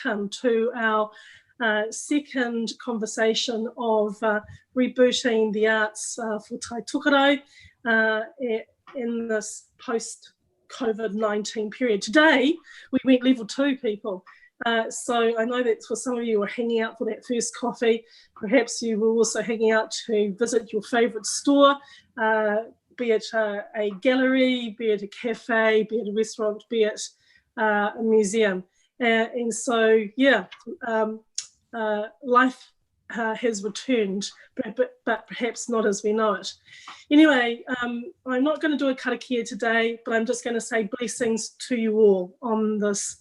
welcome to our second conversation of rebooting the arts for Tai Tokerau in this post-COVID-19 period. Today, we went level 2, people. So I know that for some of you are hanging out for that first coffee. Perhaps you were also hanging out to visit your favourite store, be it a gallery, be it a cafe, be it a restaurant, be it a museum. And so, yeah, life has returned, but perhaps not as we know it. Anyway, I'm not going to do a karakia today, but I'm just going to say blessings to you all on this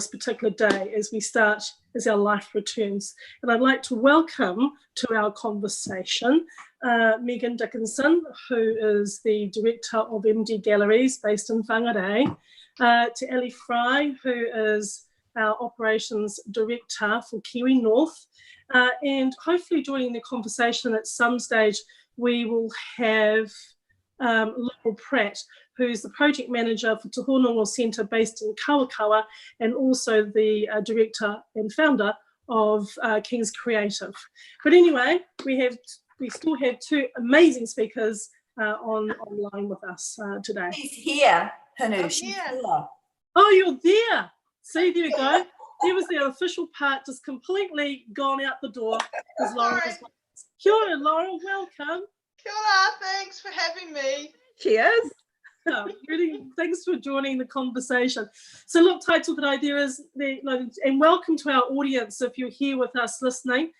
particular day as our life returns. And I'd like to welcome to our conversation Megan Dickinson, who is the Director of MD Galleries based in Whangarei, to Allie Fry, who is our Operations Director for Kiwi North, and hopefully joining the conversation at some stage we will have Laurell Pratt, who's the Project Manager for Te Honongo Centre based in Kawakawa, and also the Director and Founder of King's Creative. But anyway, we still have two amazing speakers online with us today. She's here, Hinu. She's here. Oh, you're there. See, there we go. There was the official part just completely gone out the door. Kia ora, Laurell, welcome. Kia ora, thanks for having me. Cheers. Oh, really, thanks for joining the conversation. So look, Tai Tokerau, and welcome to our audience if you're here with us listening.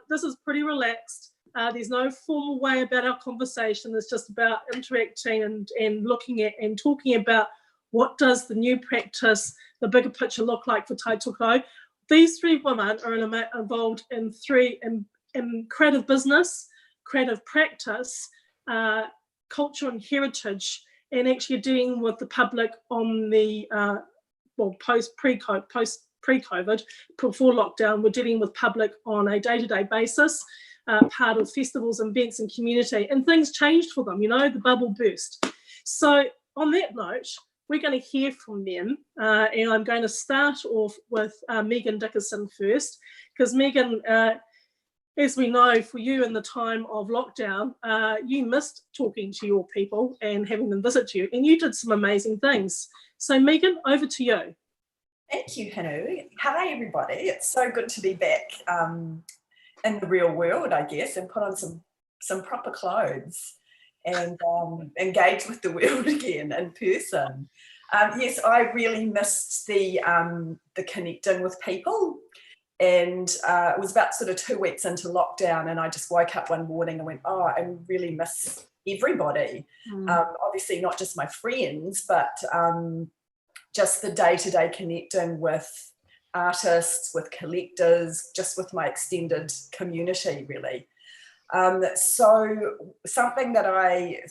This is pretty relaxed. There's no formal way about our conversation. It's just about interacting and looking at and talking about what does the new practice, the bigger picture look like for Tai Tokerau. These three women are involved in creative business, creative practice, culture and heritage, and actually dealing with the public on the pre-COVID, before lockdown. We're dealing with public on a day-to-day basis, part of festivals, events and community, and things changed for them, the bubble burst. So on that note, we're going to hear from them, and I'm going to start off with Megan Dickinson first, because Megan, as we know, for you in the time of lockdown, you missed talking to your people and having them visit you, and you did some amazing things. So Megan, over to you. Thank you, Hinu. Hi, everybody. It's so good to be back in the real world, I guess, and put on some proper clothes and engage with the world again in person. Yes, I really missed the connecting with people. And it was about sort of 2 weeks into lockdown, and I just woke up one morning and went, oh, I really miss everybody. Obviously not just my friends, but just the day-to-day connecting with artists, with collectors, just with my extended community, really. So something that I,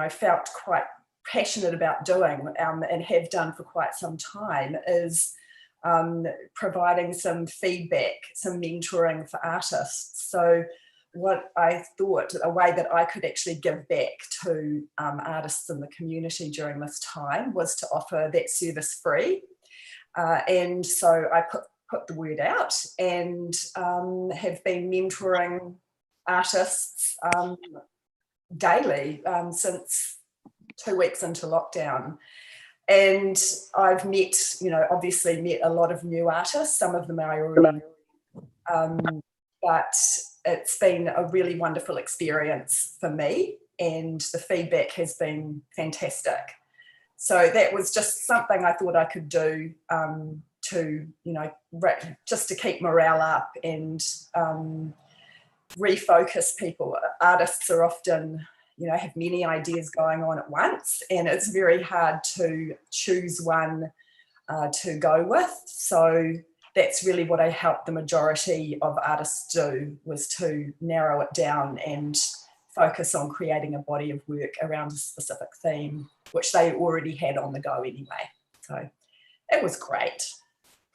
felt quite passionate about doing and have done for quite some time is providing some feedback, some mentoring for artists. So what I thought, a way that I could actually give back to artists in the community during this time was to offer that service free. And so I put the word out and have been mentoring artists daily since 2 weeks into lockdown. And I've met, obviously met a lot of new artists. Some of them I already know, but it's been a really wonderful experience for me, and the feedback has been fantastic. So that was just something I thought I could do to, just to keep morale up and refocus people. Artists are often, have many ideas going on at once, and it's very hard to choose one to go with. So that's really what I helped the majority of artists do, was to narrow it down and focus on creating a body of work around a specific theme, which they already had on the go anyway. So it was great.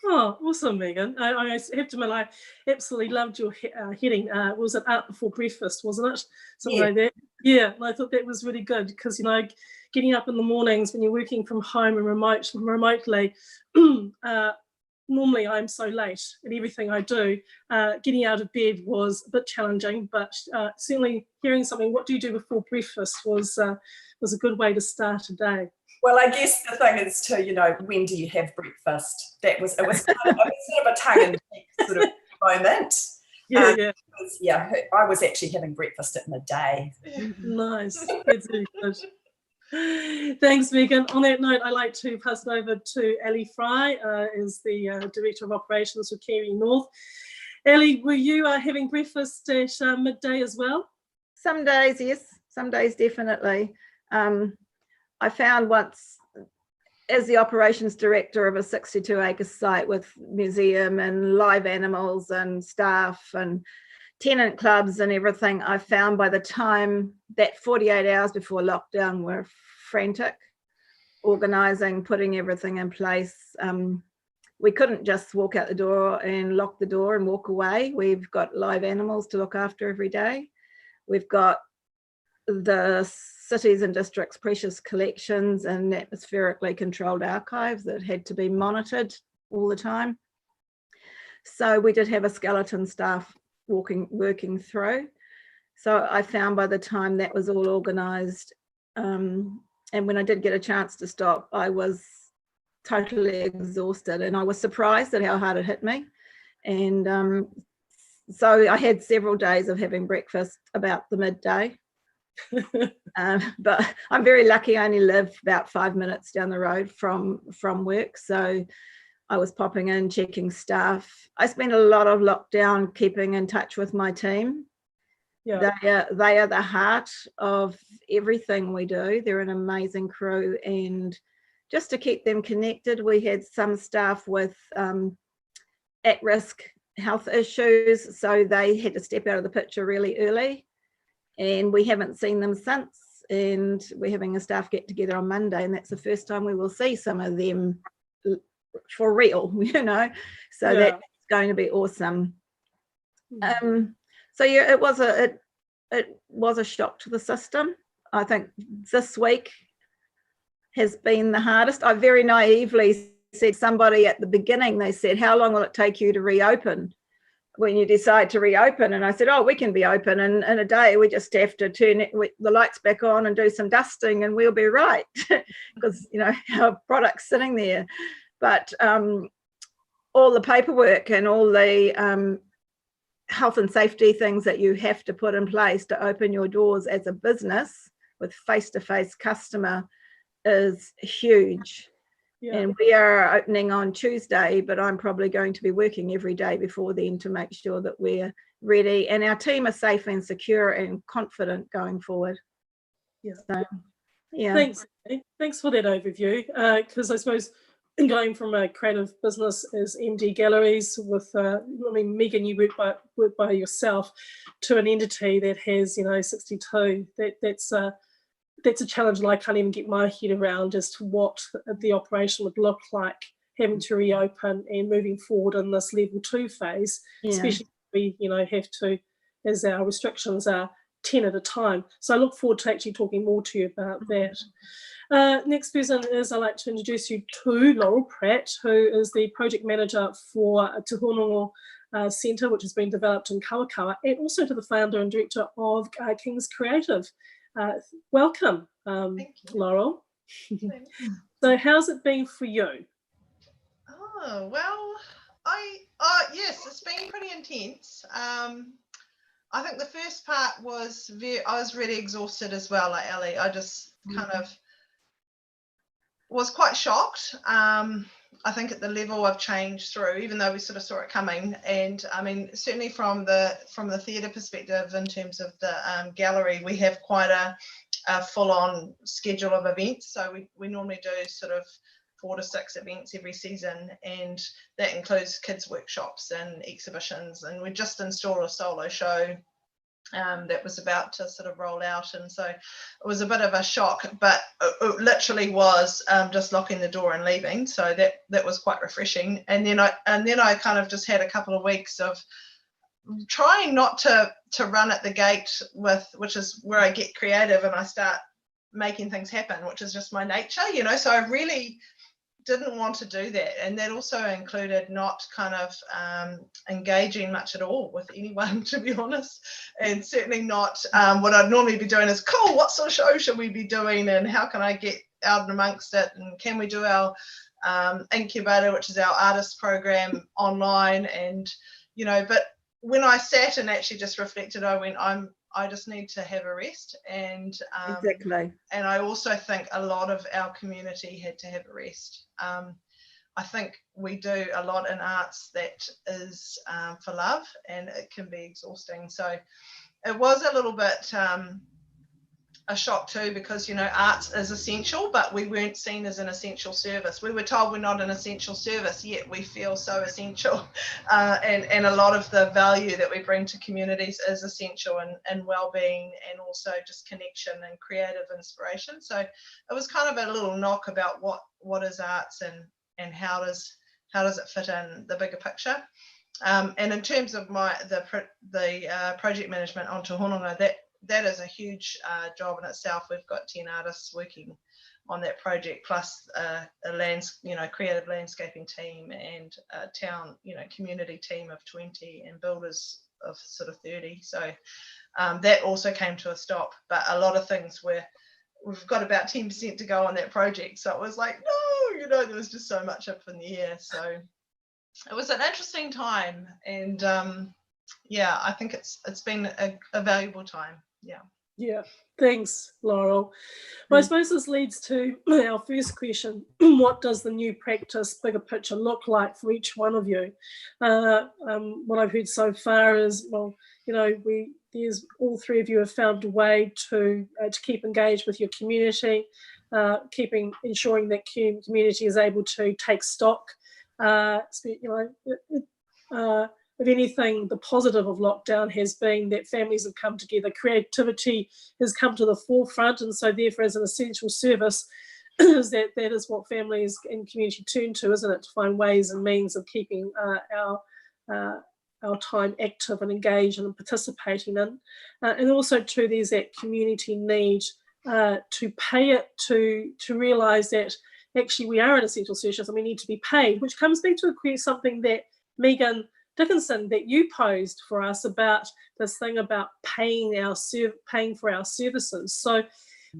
Oh, awesome, Megan. I have to admit, I absolutely loved your heading. Was it Art Before Breakfast, wasn't it? Something like that. Yeah, I thought that was really good because, getting up in the mornings when you're working from home and remotely, normally I'm so late at everything I do, getting out of bed was a bit challenging, but certainly hearing something, what do you do before breakfast, was a good way to start a day. Well, I guess the thing is too, you know, when do you have breakfast? It was kind of, sort of a tongue-in-cheek sort of moment. Yeah. Because, yeah, I was actually having breakfast at midday. Nice. That's really good. Thanks, Megan. On that note, I'd like to pass it over to Allie Fry, is the Director of Operations for Kiwi North. Allie, were you having breakfast at midday as well? Some days, yes. Some days, definitely. I found once, as the operations director of a 62-acre site with museum and live animals and staff and tenant clubs and everything, I found by the time that 48 hours before lockdown we're frantic, organising, putting everything in place. We couldn't just walk out the door and lock the door and walk away. We've got live animals to look after every day. We've got the cities and districts' precious collections and atmospherically controlled archives that had to be monitored all the time. So we did have a skeleton staff working through. So I found by the time that was all organised, and when I did get a chance to stop, I was totally exhausted, and I was surprised at how hard it hit me. And so I had several days of having breakfast about the midday. But I'm very lucky. I only live about 5 minutes down the road from work, so I was popping in, checking staff. I spent a lot of lockdown keeping in touch with my team. Yeah. They are the heart of everything we do. They're an amazing crew, and just to keep them connected, we had some staff with at-risk health issues, so they had to step out of the picture really early. And we haven't seen them since, and we're having a staff get together on Monday, and that's the first time we will see some of them for real, you know. So yeah, that's going to be awesome. So yeah, it was a shock to the system. I think this week has been the hardest. I very naively said, somebody at the beginning, they said, how long will it take you to reopen when you decide to reopen? And I said, oh, we can be open in a day. We just have to turn the lights back on and do some dusting and we'll be right, because you know our product's sitting there. But all the paperwork and all the health and safety things that you have to put in place to open your doors as a business with face-to-face customer is huge. Yeah. And we are opening on Tuesday, but I'm probably going to be working every day before then to make sure that we're ready and our team are safe and secure and confident going forward. Yeah. So, yeah. Thanks for that overview. Because I suppose going from a creative business as MD Galleries with, I mean, Megan, you work by yourself, to an entity that has, 62. That's a challenge that I can't even get my head around as to what the operation would look like, having to reopen and moving forward in this level 2 phase, especially if we, have to, as our restrictions are 10 at a time. So I look forward to actually talking more to you about that. Next person is, I'd like to introduce you to Laurell Pratt, who is the project manager for Te Honongo Centre, which has been developed in Kawakawa, and also to the founder and director of King's Creative. Welcome, Laurell. So how's it been for you? Oh, well, yes, it's been pretty intense. I think the first part was I was really exhausted as well, like Allie. I just kind of was quite shocked. I think at the level of change through, even though we sort of saw it coming. And I mean, certainly from the theatre perspective, in terms of the gallery, we have quite a full-on schedule of events. So we normally do sort of 4 to 6 events every season, and that includes kids' workshops and exhibitions. And we just installed a solo show that was about to sort of roll out, and so it was a bit of a shock, but it literally was just locking the door and leaving. So that was quite refreshing. And then I kind of just had a couple of weeks of trying not to run at the gate, which is where I get creative and I start making things happen, which is just my nature, So I really didn't want to do that, and that also included not kind of engaging much at all with anyone, to be honest, and certainly not what I'd normally be doing is, cool, what sort of show should we be doing, and how can I get out and amongst it, and can we do our incubator, which is our artist program, online, and but when I sat and actually just reflected, I went, I just need to have a rest, and Exactly. and I also think a lot of our community had to have a rest. I think we do a lot in arts that is for love, and it can be exhausting. So it was a little bit a shock too, because arts is essential, but we weren't seen as an essential service. We were told we're not an essential service, yet we feel so essential, and a lot of the value that we bring to communities is essential, and well-being, and also just connection and creative inspiration. So it was kind of a little knock about what is arts, and how does it fit in the bigger picture. And in terms of the project management on Te Hononga, that is a huge job in itself. We've got 10 artists working on that project, plus a creative landscaping team, and a town, community team of 20, and builders of sort of 30. So that also came to a stop. But a lot of things we've got about 10% to go on that project. So it was like, no, there was just so much up in the air. So it was an interesting time, and I think it's been a valuable time. Yeah, thanks, Laurell. Well, I suppose this leads to our first question. What does the new practice bigger picture look like for each one of you? What I've heard so far is, well, there's all three of you have found a way to keep engaged with your community, ensuring that community is able to take stock. If anything, the positive of lockdown has been that families have come together, creativity has come to the forefront, and so therefore as an essential service, that is what families and community turn to, isn't it, to find ways and means of keeping our time active and engaged and participating in. And also too, there's that community need to pay it, to realise that actually we are an essential service and we need to be paid, which comes back to something that Megan Dickinson, that you posed for us about this thing about paying for our services. So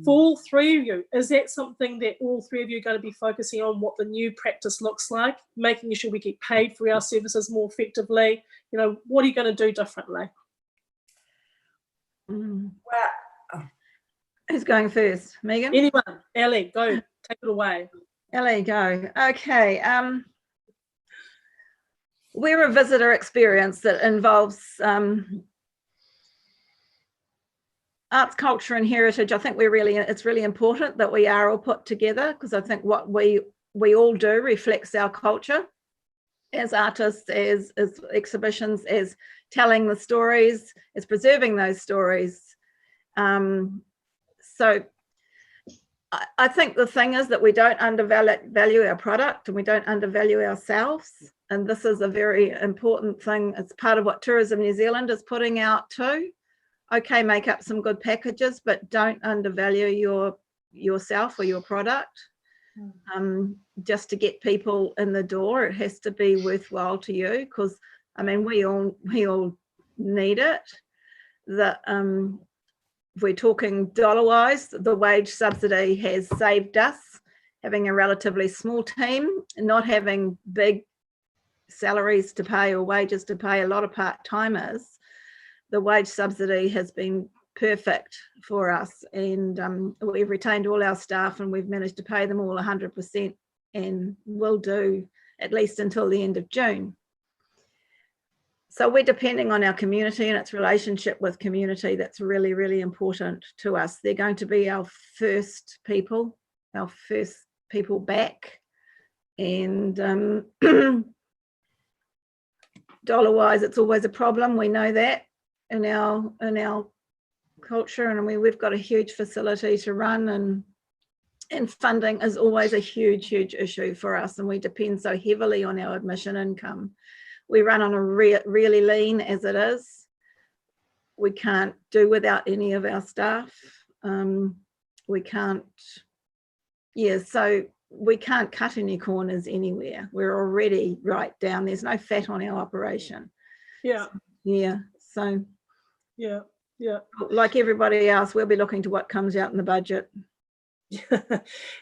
for all three of you, is that something that all three of you are going to be focusing on, what the new practice looks like, making sure we get paid for our services more effectively? What are you going to do differently? Well, who's going first? Megan? Anyone? Allie, go. Take it away. Allie, go. Okay. We're a visitor experience that involves arts, culture and heritage. I think it's really important that we are all put together, because I think what we all do reflects our culture as artists, as exhibitions, as telling the stories, as preserving those stories. So I think the thing is that we don't undervalue our product, and we don't undervalue ourselves. And this is a very important thing. It's part of what Tourism New Zealand is putting out too. Okay, make up some good packages, but don't undervalue yourself or your product. Just to get people in the door, it has to be worthwhile to you, because we all need it. If we're talking dollar-wise, the wage subsidy has saved us, having a relatively small team, not having big salaries to pay or wages to pay a lot of part-timers. The wage subsidy has been perfect for us, and we've retained all our staff, and we've managed to pay them all 100%, and will do at least until the end of June. So we're depending on our community and its relationship with community. That's really, really important to us. They're going to be our first people back, and dollar-wise, it's always a problem. We know that in our culture, and we've got a huge facility to run, and funding is always a huge issue for us, and we depend so heavily on our admission income. We run on a really lean as it is. We can't do without any of our staff. We can't. Yeah, so we can't cut any corners anywhere. We're already right down. There's no fat on our operation. Yeah. So Yeah. like everybody else, we'll be looking to what comes out in the budget.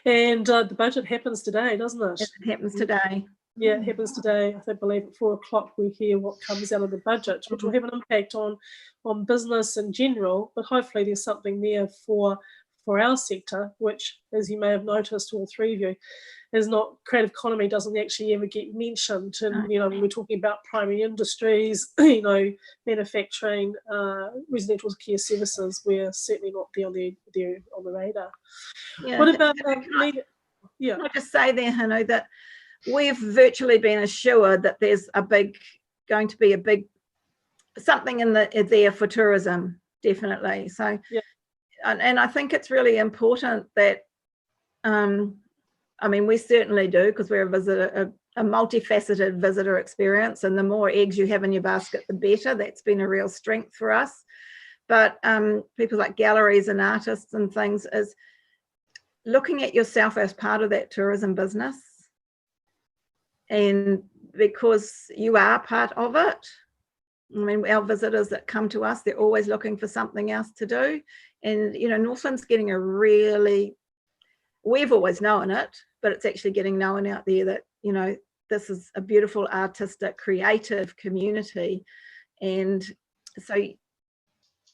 And the budget happens today, doesn't it? It happens today. Yeah, it happens today. I believe at 4 o'clock we hear what comes out of the budget, which will have an impact on business in general. But hopefully there's something there for our sector, which, as you may have noticed, all three of you, is not, creative economy doesn't actually ever get mentioned. And when we're talking about primary industries, manufacturing, residential care services, we're certainly not there on the radar. Yeah. What about Can I just say there, Hinu, that we've virtually been assured that there's going to be a big something in there for tourism, definitely. So, and I think it's really important that, we certainly do, because we're a multifaceted visitor experience, and the more eggs you have in your basket, the better. That's been a real strength for us. But people like galleries and artists and things is looking at yourself as part of that tourism business. And because you are part of it, our visitors that come to us, they're always looking for something else to do. And, Northland's getting we've always known it, but it's actually getting known out there that, this is a beautiful, artistic, creative community. And so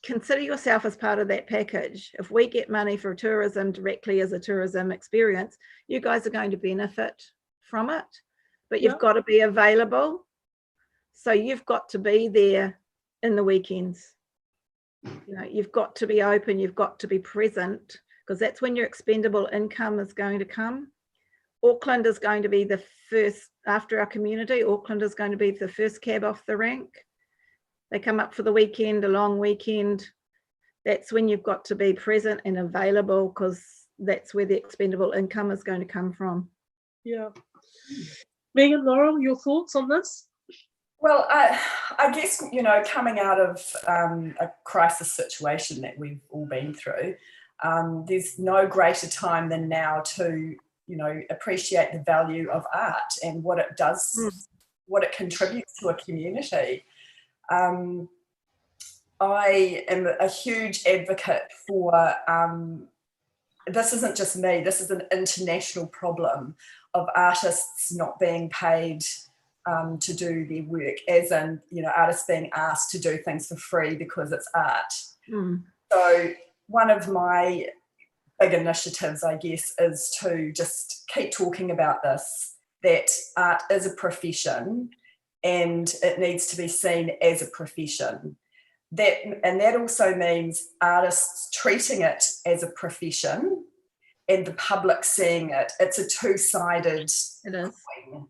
consider yourself as part of that package. If we get money for tourism directly as a tourism experience, you guys are going to benefit from it. But you've got to be available. So you've got to be there in the weekends. You've got to be open, you've got to be present, because that's when your expendable income is going to come. Auckland is going to be the first, after our community, Auckland is going to be the first cab off the rank. They come up for the weekend, a long weekend. That's when you've got to be present and available, because that's where the expendable income is going to come from. Yeah. Megan, Laurell, your thoughts on this? Well, I guess, coming out of a crisis situation that we've all been through, there's no greater time than now to, appreciate the value of art and what it does, what it contributes to a community. I am a huge advocate for, this isn't just me, this is an international problem of artists not being paid to do their work, as in, artists being asked to do things for free because it's art. So one of my big initiatives, I guess, is to just keep talking about this, that art is a profession and it needs to be seen as a profession. That also means artists treating it as a profession and the public seeing it. It's a two-sided coin.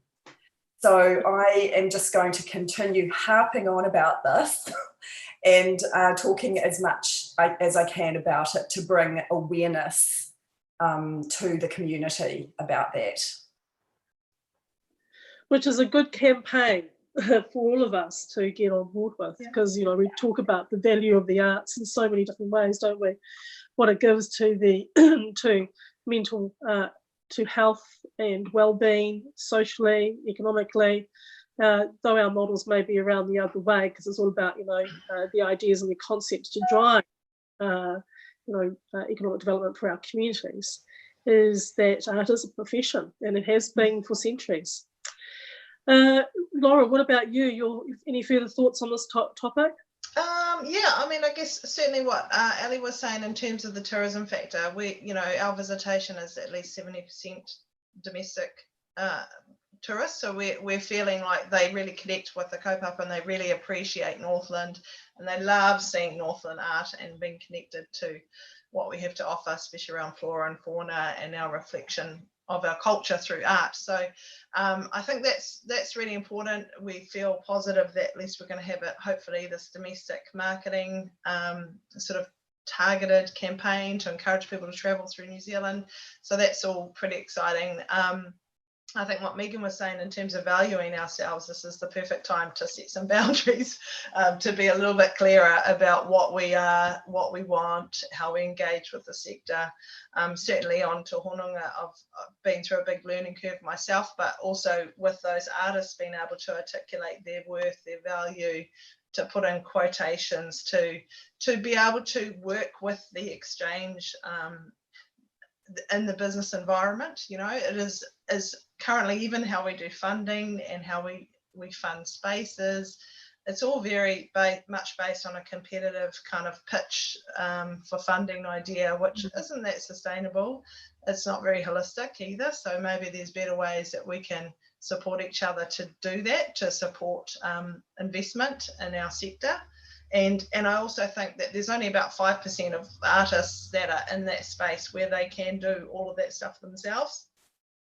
So I am just going to continue harping on about this and talking as much as I can about it to bring awareness to the community about that. Which is a good campaign for all of us to get on board with, because we talk about the value of the arts in so many different ways, don't we? What it gives to the to mental to health and well-being, socially, economically, though our models may be around the other way, because it's all about the ideas and the concepts to drive economic development for our communities, is that art is a profession, and it has been for centuries. Laura, what about you? Any further thoughts on this topic? I guess certainly what Allie was saying in terms of the tourism factor, our visitation is at least 70% domestic tourists, so we're feeling like they really connect with the kaupapa and they really appreciate Northland, and they love seeing Northland art and being connected to what we have to offer, especially around flora and fauna and our reflection of our culture through art. So I think that's really important. We feel positive that at least we're going to have it, hopefully, this domestic marketing sort of targeted campaign to encourage people to travel through New Zealand. So that's all pretty exciting. I think what Megan was saying in terms of valuing ourselves, this is the perfect time to set some boundaries, to be a little bit clearer about what we are, what we want, how we engage with the sector. Certainly on Te Hononga, I've been through a big learning curve myself, but also with those artists being able to articulate their worth, their value, to put in quotations, to be able to work with the exchange in the business environment. You know, it is currently, even how we do funding and how we fund spaces, it's all very much based on a competitive kind of pitch for funding idea, which isn't that sustainable. It's not very holistic either. So maybe there's better ways that we can support each other to do that, to support investment in our sector. And I also think that there's only about 5% of artists that are in that space where they can do all of that stuff themselves,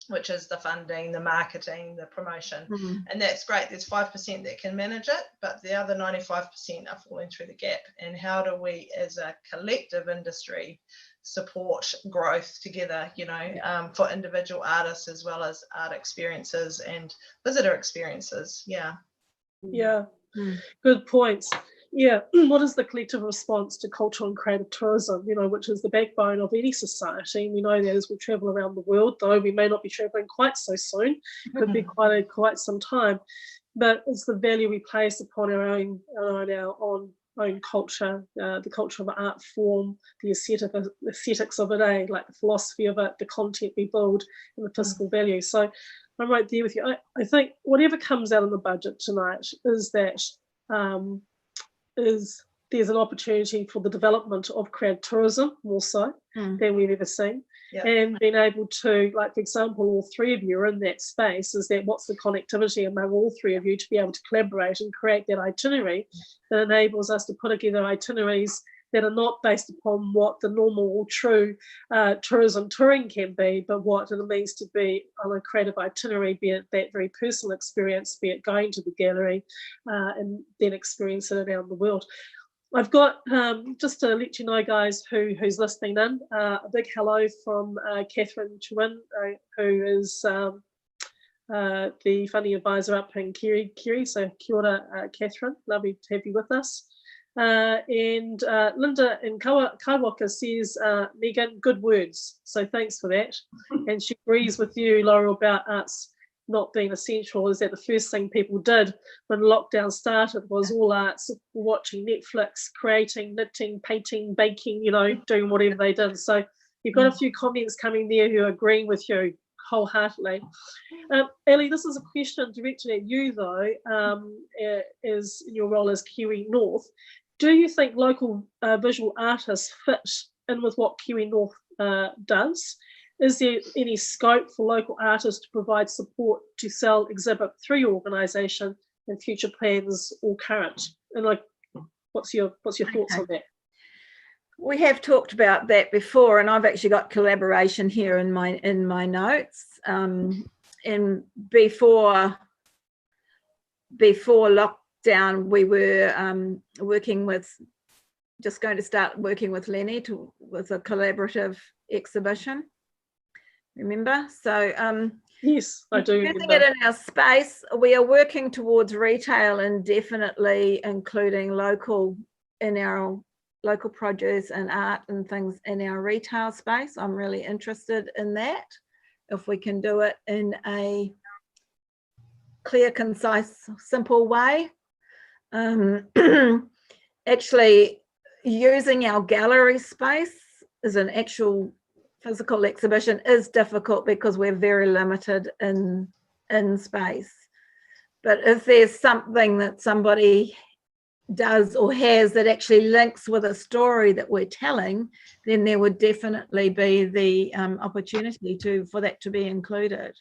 which is the funding, the marketing, the promotion. And that's great. There's 5% that can manage it, but the other 95% are falling through the gap. And how do we, as a collective industry, support growth together, you know, for individual artists as well as art experiences and visitor experiences? Yeah. Good points. What is the collective response to cultural and creative tourism, you know, which is the backbone of any society? We know that as we travel around the world, though we may not be traveling quite so soon, could be quite some time, but it's the value we place upon our own culture, the culture of art form, the aesthetics of it, like the philosophy of it, the content we build, and the fiscal value. So I'm right there with you. I think whatever comes out of the budget tonight is that there's an opportunity for the development of creative tourism more so than we've ever seen. And being able to, like, for example, all three of you are in that space, is that what's the connectivity among all three of you to be able to collaborate and create that itinerary that enables us to put together itineraries that are not based upon what the normal or true tourism touring can be, but what it means to be on a creative itinerary, be it that very personal experience, be it going to the gallery and then experience it around the world. I've got, just to let you know, guys, who's listening in, a big hello from Catherine Chewin, who is the funding advisor up in Kiri. So kia ora, Catherine, lovely to have you with us. And Linda in Kaiwaka says, Megan, good words. So thanks for that. And she agrees with you, Laurell, about arts not being essential, is that the first thing people did when lockdown started was all arts, watching Netflix, creating, knitting, painting, baking, you know, doing whatever they did. So you've got a few comments coming there who are agreeing with you wholeheartedly. Allie, this is a question directed at you, though, as in your role as Kiwi North. Do you think local visual artists fit in with what Kiwi North does? Is there any scope for local artists to provide support to sell exhibit through your organisation and future plans or current? And like, what's your thoughts on that? We have talked about that before, and I've actually got collaboration here in my notes. And before lockdown, we were going to start working with Lenny with a collaborative exhibition. Remember? So yes, I do. Using it in our space, we are working towards retail and definitely including local produce and art and things in our retail space. I'm really interested in that. If we can do it in a clear, concise, simple way. Actually, using our gallery space as an actual physical exhibition is difficult because we're very limited in space. But if there's something that somebody does or has that actually links with a story that we're telling, then there would definitely be the opportunity for that to be included,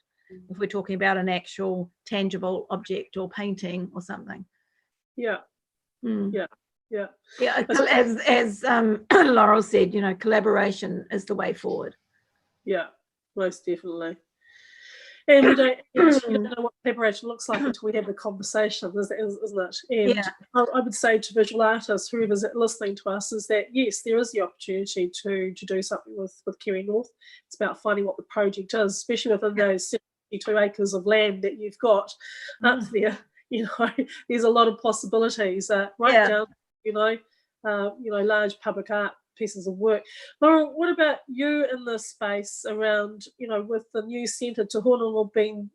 if we're talking about an actual tangible object or painting or something. Yeah. As Laurell said, you know, collaboration is the way forward. Yeah, most definitely. And we don't know what collaboration looks like until we have the conversation, isn't it? And I would say to visual artists, whoever's listening to us, is that yes, there is the opportunity to do something with Kiwi North. It's about finding what the project is, especially within those 62 acres of land that you've got up there, there's a lot of possibilities down, large public art pieces of work. Laurell, what about you in this space around, with the new centre Te Hononga being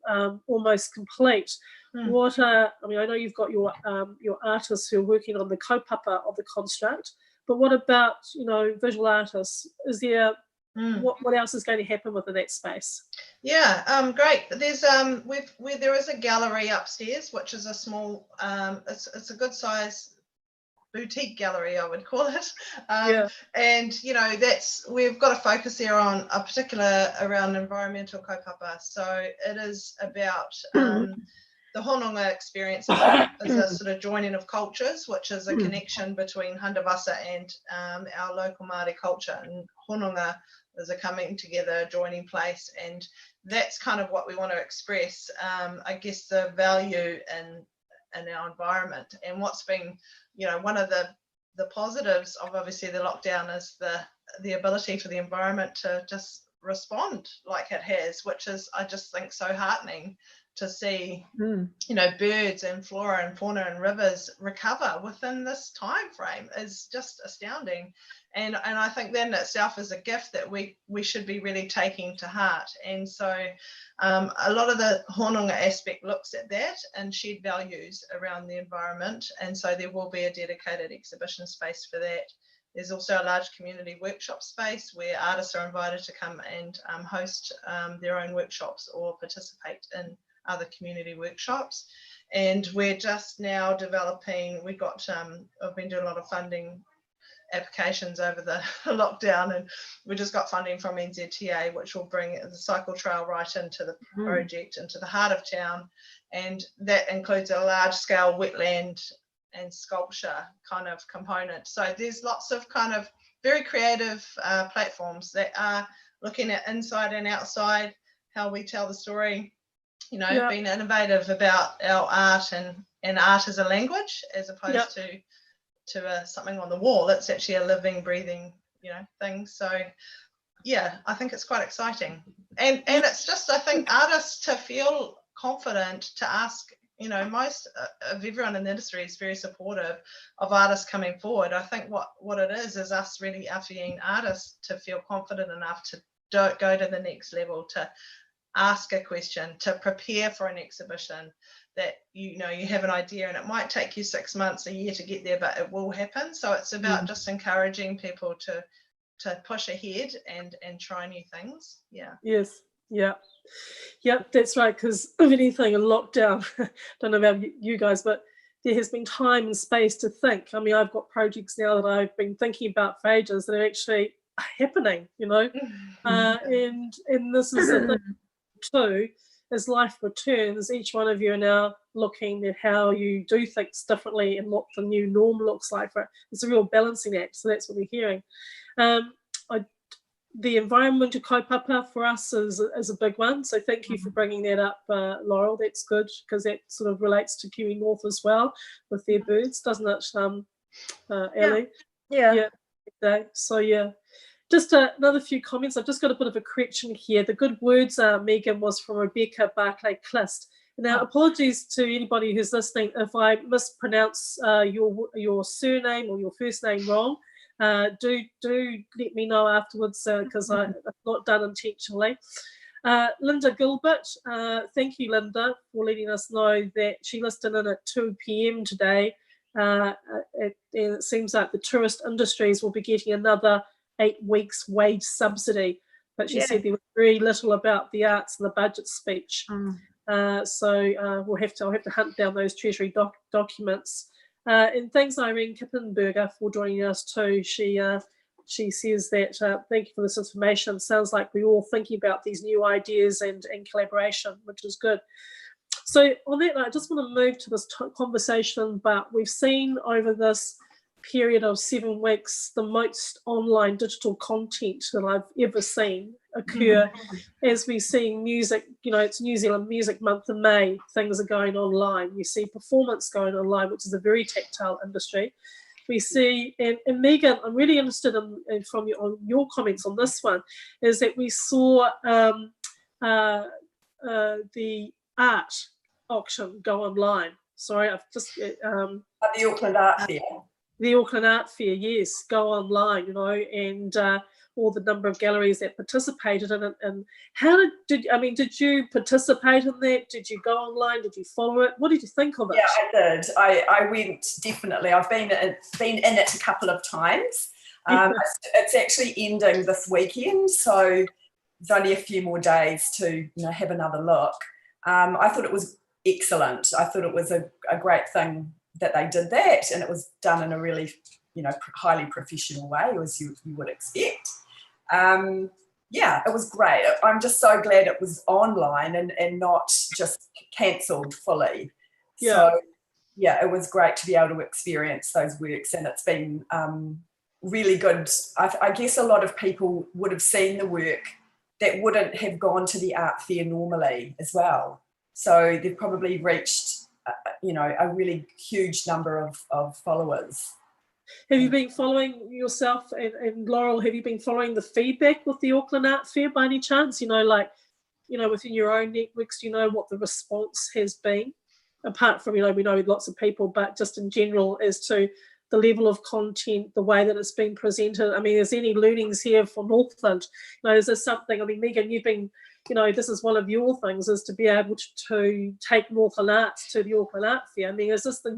almost complete? I know you've got your artists who are working on the kaupapa of the construct, but what about, visual artists? Is there, what else is going to happen within that space? Yeah, great. There's there is a gallery upstairs, which is a small, it's a good size boutique gallery, I would call it. And we've got a focus there on a particular around environmental kaupapa. So it is about the Hononga experience is a sort of joining of cultures, which is a connection between Handawasa and our local Māori culture. And Hononga is a coming together, joining place, and that's kind of what we want to express. I guess the value in our environment, and what's been, one of the positives of obviously the lockdown is the ability for the environment to just respond like it has, which is, I just think, so heartening to see, birds and flora and fauna and rivers recover within this time frame is just astounding. And I think that in itself is a gift that we should be really taking to heart. And so a lot of the Hononga aspect looks at that and shared values around the environment. And so there will be a dedicated exhibition space for that. There's also a large community workshop space where artists are invited to come and host their own workshops or participate in other community workshops. And we're just now developing, I've been doing a lot of funding applications over the lockdown, and we just got funding from NZTA, which will bring the cycle trail right into the project, into the heart of town. And that includes a large scale wetland and sculpture kind of component. So there's lots of kind of very creative platforms that are looking at inside and outside, how we tell the story, being innovative about our art and art as a language, as opposed to something on the wall. It's actually a living, breathing, thing. So yeah, I think it's quite exciting. And it's just, I think, artists to feel confident to ask, most of everyone in the industry is very supportive of artists coming forward. I think what it is us really asking artists to feel confident enough to go to the next level, to ask a question, to prepare for an exhibition, that you have an idea and it might take you 6 months, a year to get there, but it will happen. So it's about just encouraging people to push ahead and try new things. That's right, because of anything in lockdown, don't know about you guys, but there has been time and space to think. I mean, I've got projects now that I've been thinking about for ages that are actually happening, and this is the thing too. As life returns, each one of you are now looking at how you do things differently and what the new norm looks like. It's a real balancing act, so that's what we're hearing. The environmental kaupapa for us is a big one, so thank you for bringing that up, Laurell. That's good, because that sort of relates to Kiwi North as well with their birds, doesn't it, Allie? Yeah. So yeah. Just another few comments. I've just got a bit of a correction here. The good words, Megan, was from Rebecca Barclay-Clist. Now, apologies to anybody who's listening if I mispronounce your surname or your first name wrong. Do let me know afterwards, because I've not done intentionally. Linda Gilbert, thank you, Linda, for letting us know that she listened in at 2 p.m. today. And it seems like the tourist industries will be getting another 8 weeks wage subsidy, but she said there was very little about the arts in the budget speech. So I'll have to hunt down those Treasury documents. And thanks, Irene Kippenberger, for joining us too. She says that thank you for this information. Sounds like we're all thinking about these new ideas and collaboration, which is good. So on that note, I just want to move to this conversation, but we've seen over this period of 7 weeks the most online digital content that I've ever seen occur. As we see music, it's New Zealand Music Month in May, things are going online. You see performance going online, which is a very tactile industry. We see, and Megan, I'm really interested in from your comments on this one, is that we saw the art auction go online. Sorry, I've just The Auckland Art Fair. The Auckland Art Fair, yes, go online, you know, and all the number of galleries that participated in it. And how did you participate in that? Did you go online? Did you follow it? What did you think of it? Yeah, I did. I went, definitely. I've been in it a couple of times. It's actually ending this weekend, so there's only a few more days to have another look. I thought it was excellent. I thought it was a great thing that they did that, and it was done in a really highly professional way, as you would expect. It was great. I'm just so glad it was online and not just cancelled fully. Yeah. So it was great to be able to experience those works, and it's been really good. I guess a lot of people would have seen the work that wouldn't have gone to the art fair normally as well. So they've probably reached a really huge number of followers. Have you been following yourself and Laurel, have you been following the feedback with the Auckland Art Fair by any chance? Within your own networks, do you know what the response has been? Apart from, we know lots of people, but just in general as to the level of content, the way that it's been presented. I mean, is there any learnings here for Northland? Is there something, Megan, you've been, this is one of your things, is to be able to take Northland arts to the Auckland Art Fair. I mean, is this the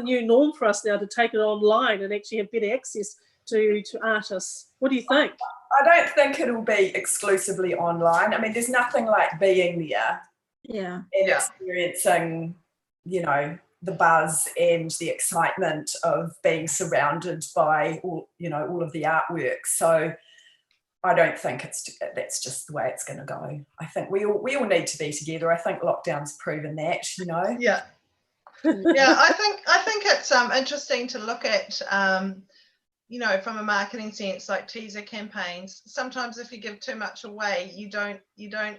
new norm for us now, to take it online and actually have better access to artists? What do you think? I don't think it'll be exclusively online. I mean, there's nothing like being there and experiencing, the buzz and the excitement of being surrounded by all of the artwork. So I don't think that's just the way it's going to go. I think we all need to be together. I think lockdown's proven that, Yeah. Yeah, I think it's interesting to look at, from a marketing sense, like teaser campaigns. Sometimes if you give too much away, you don't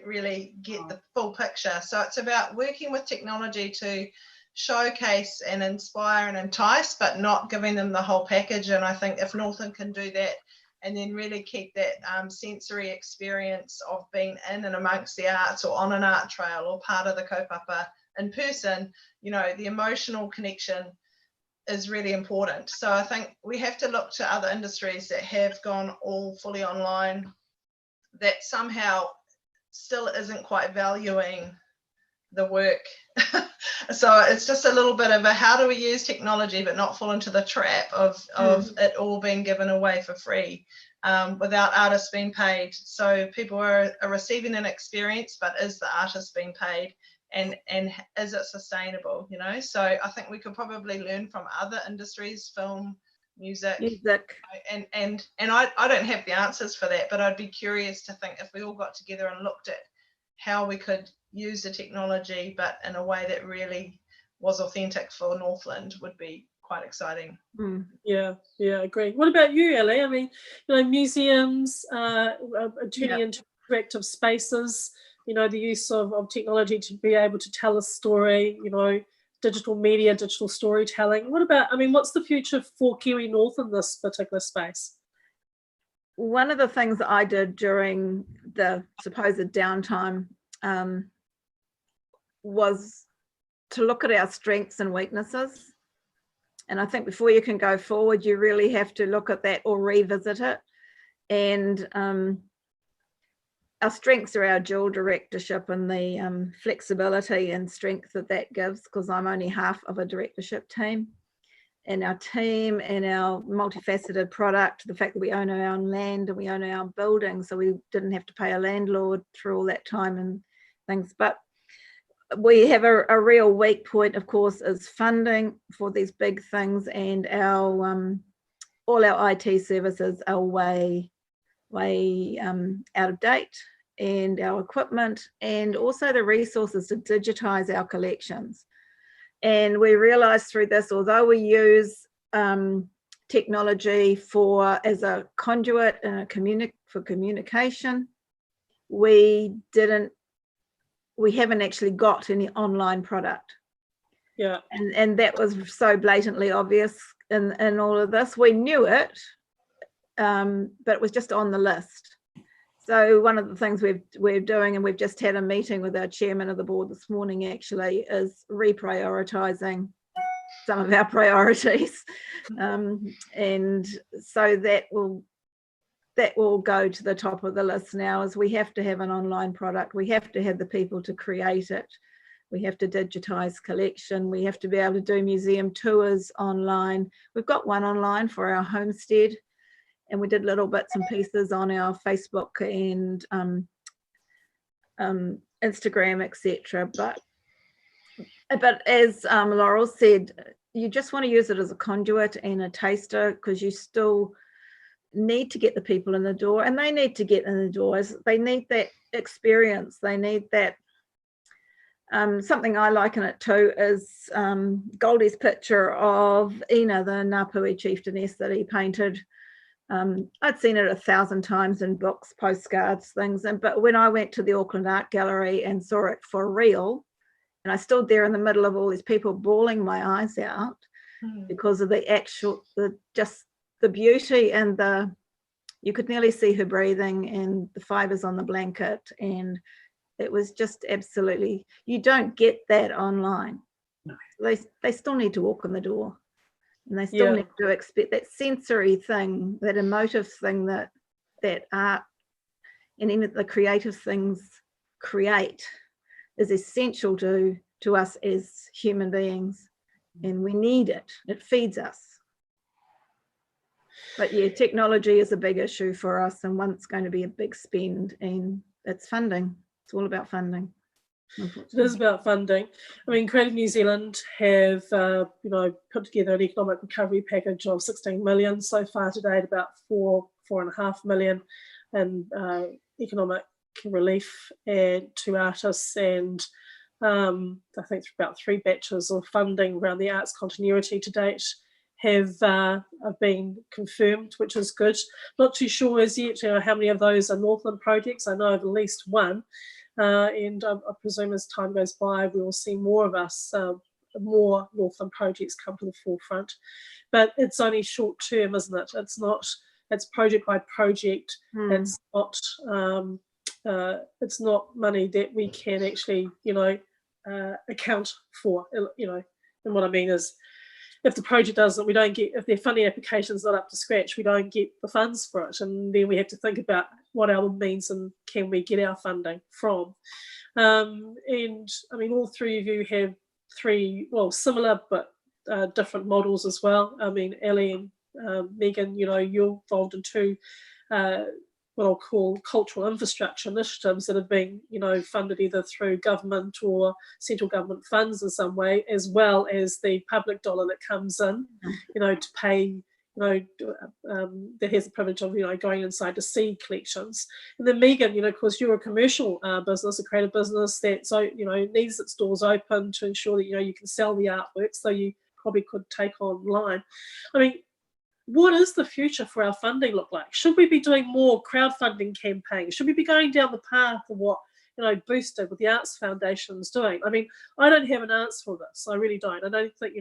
really get the full picture. So it's about working with technology to showcase and inspire and entice, but not giving them the whole package. And I think if Northland can do that, and then really keep that sensory experience of being in and amongst the arts, or on an art trail, or part of the kaupapa in person, the emotional connection is really important. So I think we have to look to other industries that have gone all fully online, that somehow still isn't quite valuing the work. So it's just a little bit of a, how do we use technology but not fall into the trap of it all being given away for free, without artists being paid. So people are receiving an experience, but is the artist being paid? And is it sustainable? So I think we could probably learn from other industries, film, music. And I don't have the answers for that, but I'd be curious to think if we all got together and looked at how we could use the technology, but in a way that really was authentic for Northland, would be quite exciting. Yeah, agree. What about you, Allie? I mean, museums are turning into interactive spaces. The use of technology to be able to tell a story. Digital media, digital storytelling. What about? What's the future for Kiwi North in this particular space? One of the things that I did during the supposed downtime was to look at our strengths and weaknesses. And I think before you can go forward, you really have to look at that or revisit it. And our strengths are our dual directorship and the flexibility and strength that gives, because I'm only half of a directorship team. And our team and our multifaceted product, the fact that we own our own land and we own our own building, so we didn't have to pay a landlord through all that time and things. But we have a real weak point, of course, is funding for these big things, and our all our IT services are way out of date, and our equipment, and also the resources to digitize our collections. And we realized through this, although we use technology as a conduit and for communication, we haven't actually got any online product. Yeah. And that was so blatantly obvious in all of this. We knew it, but it was just on the list. So one of the things we're doing, and we've just had a meeting with our chairman of the board this morning actually, is reprioritising some of our priorities, and so that will go to the top of the list now. Is we have to have an online product, we have to have the people to create it, we have to digitise collection, we have to be able to do museum tours online. We've got one online for our homestead, and we did little bits and pieces on our Facebook and Instagram, etc. But as Laurell said, you just want to use it as a conduit and a taster, because you still need to get the people in the door, and they need to get in the doors. They need that experience. They need that. Something I liken it to is Goldie's picture of Ina, the Ngāpuhi chieftainess that he painted. I'd seen it 1,000 times in books, postcards, things, but when I went to the Auckland Art Gallery and saw it for real, and I stood there in the middle of all these people bawling my eyes out because of just the beauty, and you could nearly see her breathing and the fibers on the blanket, and it was just absolutely, you don't get that online. No. They still need to walk in the door. And they still need to expect that sensory thing, that emotive thing that art and any of the creative things create is essential to us as human beings. And we need it. It feeds us. But yeah, technology is a big issue for us, and one's going to be a big spend, and it's funding. It's all about funding. It is about funding. I mean, Creative New Zealand have, put together an economic recovery package of 16 million so far to date, about 4.5 million, and economic relief to artists, and I think about 3 batches of funding around the arts continuity to date have been confirmed, which is good. Not too sure as yet how many of those are Northland projects. I know of at least one. And I presume as time goes by, we will see more of us, more Northland projects come to the forefront. But it's only short term, isn't it? It's project by project. It's not money that we can actually, account for. And what I mean is, if the project doesn't, we don't get, if their funding application is not up to scratch, we don't get the funds for it. And then we have to think about what our means and can we get our funding from. And I mean, all 3 of you have 3, similar but different models as well. I mean, Allie and Megan, you're involved in 2 what I'll call cultural infrastructure initiatives that have been, funded either through government or central government funds in some way, as well as the public dollar that comes in, to pay, that has the privilege of, going inside to see collections. And then Megan, of course, you're a commercial business, a creative business that, needs its doors open to ensure that, you can sell the artwork, so you probably could take online. I mean, what is the future for our funding look like? Should we be doing more crowdfunding campaigns? Should we be going down the path of what, Boosted with the Arts Foundation is doing? I mean, I don't have an answer for this. I really don't. I don't think,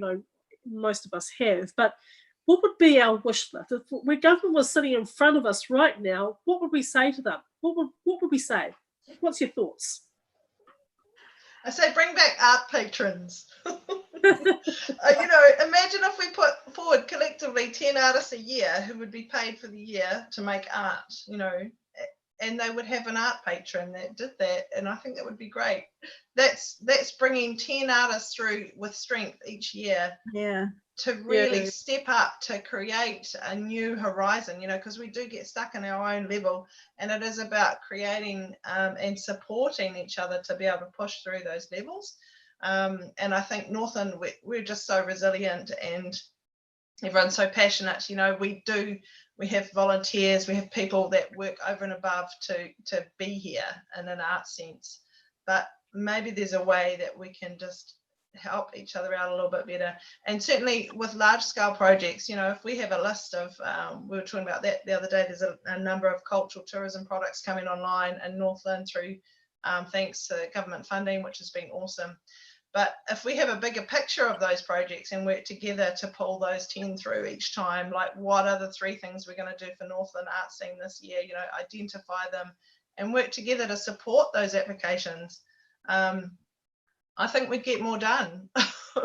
most of us have. But what would be our wish list? If the government was sitting in front of us right now, what would we say to them? What would we say? What's your thoughts? I say bring back art patrons. Imagine if we put forward collectively 10 artists a year who would be paid for the year to make art, and they would have an art patron that did that, and I think that would be great. That's bringing 10 artists through with strength each year. Yeah. To really step up, to create a new horizon, because we do get stuck in our own level, and it is about creating and supporting each other to be able to push through those levels. And I think Northland, we're just so resilient, and everyone's so passionate. We have volunteers, we have people that work over and above to be here in an art sense. But maybe there's a way that we can just help each other out a little bit better. And certainly with large scale projects, if we have a list of, we were talking about that the other day, there's a number of cultural tourism products coming online in Northland through thanks to government funding, which has been awesome. But if we have a bigger picture of those projects and work together to pull those 10 through each time, like what are the 3 things we're going to do for Northland art scene this year, you know, identify them and work together to support those applications, I think we'd get more done.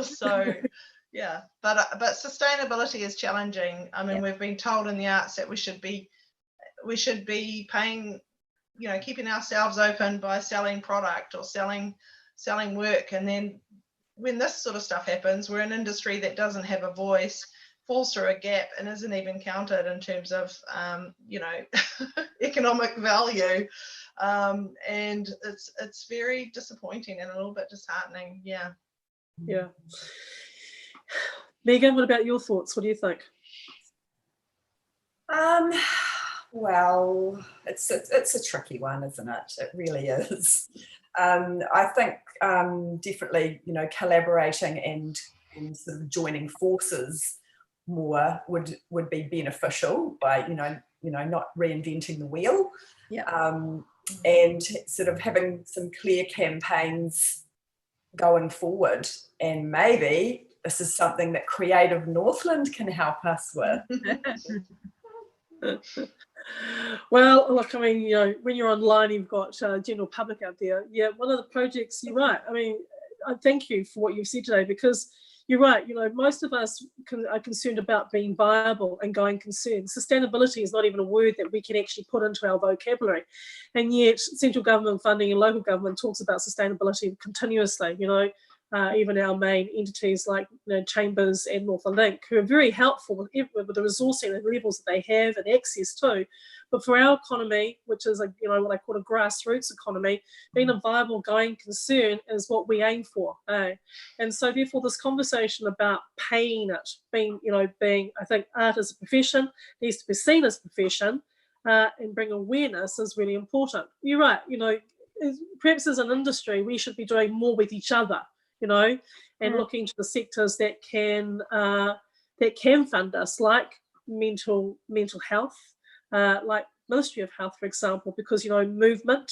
So yeah, but sustainability is challenging. I mean, we've been told in the arts that we should be paying, you know, keeping ourselves open by selling product or selling work, and then when this sort of stuff happens, we're an industry that doesn't have a voice, falls through a gap, and isn't even counted in terms of you know, economic value, and it's very disappointing and a little bit disheartening. Yeah. Megan, what about your thoughts? What do you think? Well, it's a tricky one, isn't it? It really is. I think definitely, you know, collaborating and sort of joining forces more would be beneficial by, you know, not reinventing the wheel. And sort of having some clear campaigns going forward, and maybe this is something that Creative Northland can help us with. Well, look, I mean, you know, when you're online, you've got general public out there. Yeah, one of the projects, you're right. I mean, I thank you for what you've said today, because you're right. You know, most of us are concerned about being viable and going concern. Sustainability is not even a word that we can actually put into our vocabulary. And yet central government funding and local government talks about sustainability continuously, you know. Even our main entities like, you know, Chambers and Northland Link, who are very helpful with the resourcing and levels that they have and access to. But for our economy, which is a, you know, what I call a grassroots economy, being a viable going concern is what we aim for. And so therefore this conversation about paying it, being, I think art as a profession needs to be seen as a profession, and bring awareness is really important. You're right, you know, perhaps as an industry we should be doing more with each other, you know, and looking to the sectors that can fund us, like mental health, like Ministry of Health, for example, because, you know, movement,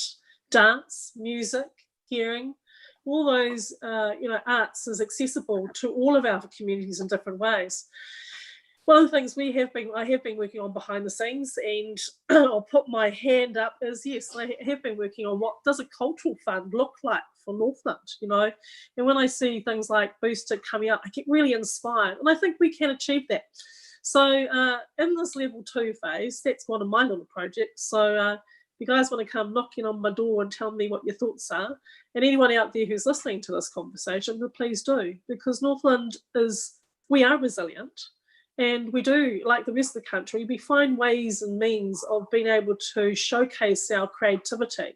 dance, music, hearing, all those, you know, arts is accessible to all of our communities in different ways. One of the things I have been working on behind the scenes, and I'll put my hand up, is yes, I have been working on what does a cultural fund look like for Northland, you know. And when I see things like Boosted coming up, I get really inspired, and I think we can achieve that. So in this level 2 phase, that's one of my little projects. So if you guys want to come knocking on my door and tell me what your thoughts are, and anyone out there who's listening to this conversation, please do, because Northland we are resilient. And we do, like the rest of the country, we find ways and means of being able to showcase our creativity.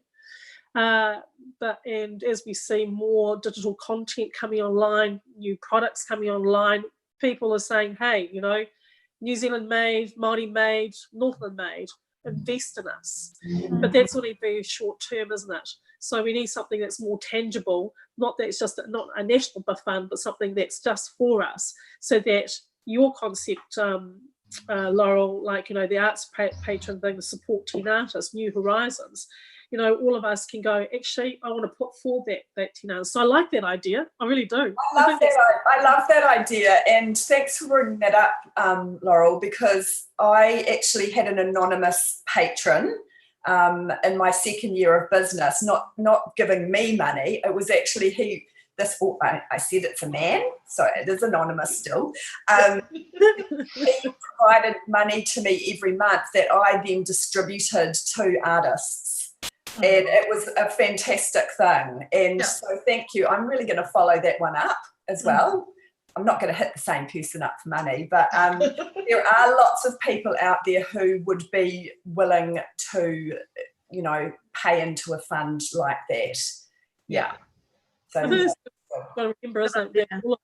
And as we see more digital content coming online, new products coming online, people are saying, hey, you know, New Zealand made, Māori made, Northland made, invest in us. But that's only very short term, isn't it? So we need something that's more tangible, not not a national fund, but something that's just for us, so that your concept, Laurell, like, you know, the arts patron thing, the support teen artists, New Horizons, you know, all of us can go, actually, I want to put forward that teen artist. So I like that idea. I really do. I love that idea. And thanks for bringing that up, Laurell, because I actually had an anonymous patron in my second year of business, not giving me money. It was actually I said it's a man, so it is anonymous still. He provided money to me every month that I then distributed to artists. And it was a fantastic thing. And so thank you. I'm really going to follow that one up as well. I'm not going to hit the same person up for money, but there are lots of people out there who would be willing to, you know, pay into a fund like that. Yeah. So got to remember, isn't it, that all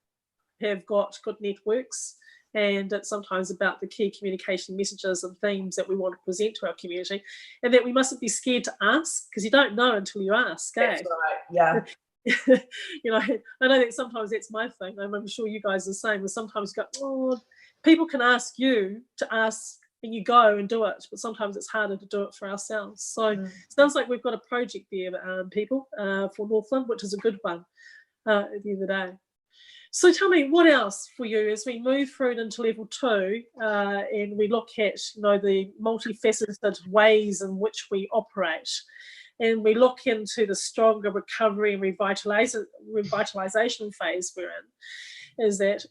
have got good networks, and it's sometimes about the key communication messages and themes that we want to present to our community, and that we mustn't be scared to ask, because you don't know until you ask. That's right, yeah. You know, I know that sometimes that's my thing. I'm sure you guys are the same. Sometimes you go, oh, people can ask you to ask, and you go and do it, but sometimes it's harder to do it for ourselves. So it sounds like we've got a project there, people, for Northland, which is a good one. at the end of the day. So tell me, what else for you as we move through into level 2 and we look at, the multifaceted ways in which we operate, and we look into the stronger recovery and revitalization phase we're in, is that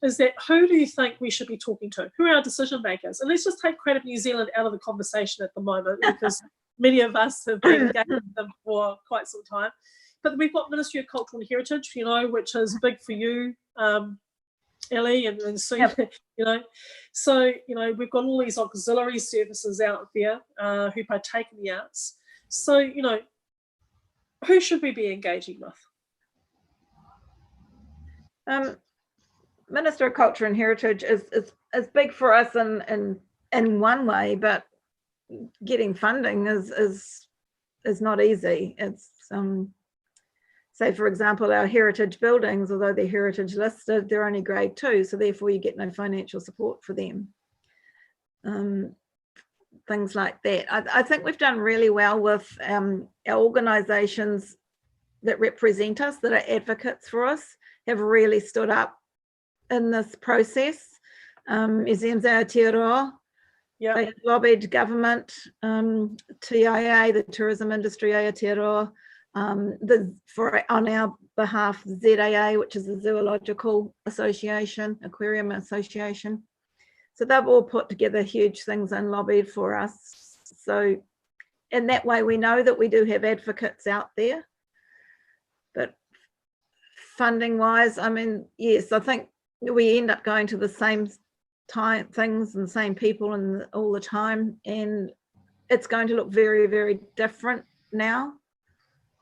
who do you think we should be talking to? Who are our decision makers? And let's just take Creative New Zealand out of the conversation at the moment, because many of us have been engaged with them for quite some time. But we've got Ministry of Cultural and Heritage, which is big for you, Ellie, and Sue, Yep. So, we've got all these auxiliary services out there who partake in the arts. So, who should we be engaging with? Minister of Culture and Heritage is big for us in one way, but getting funding is not easy. It's say, for example, our heritage buildings, although they're heritage listed, they're only grade 2, so therefore you get no financial support for them. Things like that. I think we've done really well with our organisations that represent us, that are advocates for us, have really stood up in this process. Museums Aotearoa, they have lobbied government, TIA, the tourism industry Aotearoa, on our behalf, ZAA, which is the Zoological Association, Aquarium Association. So they've all put together huge things and lobbied for us. So in that way, we know that we do have advocates out there. But funding wise, yes, I think we end up going to the same things and same people and all the time, and it's going to look very, very different now.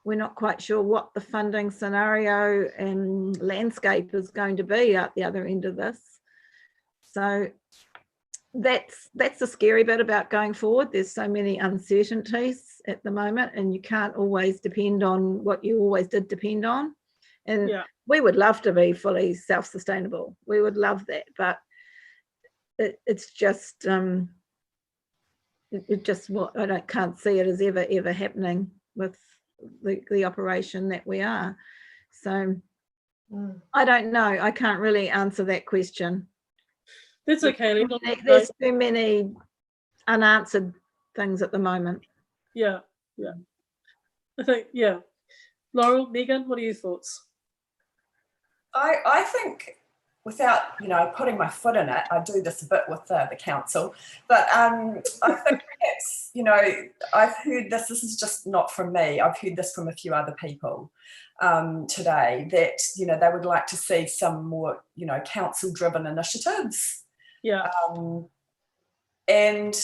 We're not quite sure what the funding scenario and landscape is going to be at the other end of this. So that's the scary bit about going forward. There's so many uncertainties at the moment, and you can't always depend on what you always did depend on. And we would love to be fully self-sustainable. We would love that, but it's just what I can't see it as ever happening with the operation that we are. So I don't know. I can't really answer that question. That's okay. There's too many unanswered things at the moment. Yeah. I think, Laurell, Megan, what are your thoughts? I think, without putting my foot in it, I do this a bit with the council, but I think perhaps I've heard this is just not from me, I've heard this from a few other people today, that they would like to see some more council driven initiatives, and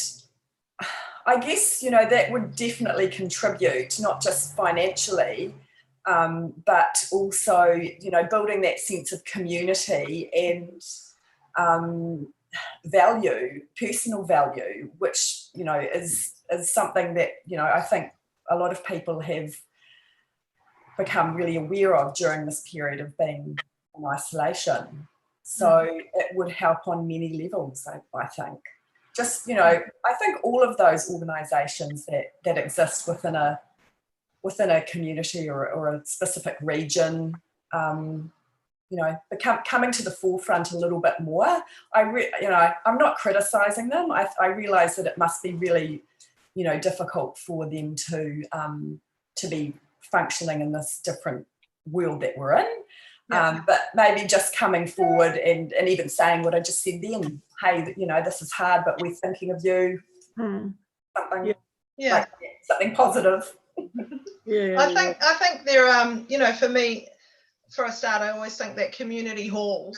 I guess that would definitely contribute, not just financially, but also, building that sense of community and value, personal value, which, is something that, I think a lot of people have become really aware of during this period of being in isolation. So it would help on many levels, I think. Just, I think all of those organisations that exist within a community or a specific region, coming to the forefront a little bit more. I'm not criticising them. I realise that it must be really, difficult for them to be functioning in this different world that we're in. But maybe just coming forward and even saying what I just said then. Hey, this is hard, but we're thinking of you. Something, like something positive. I think there, for me, for a start, I always think that a community hall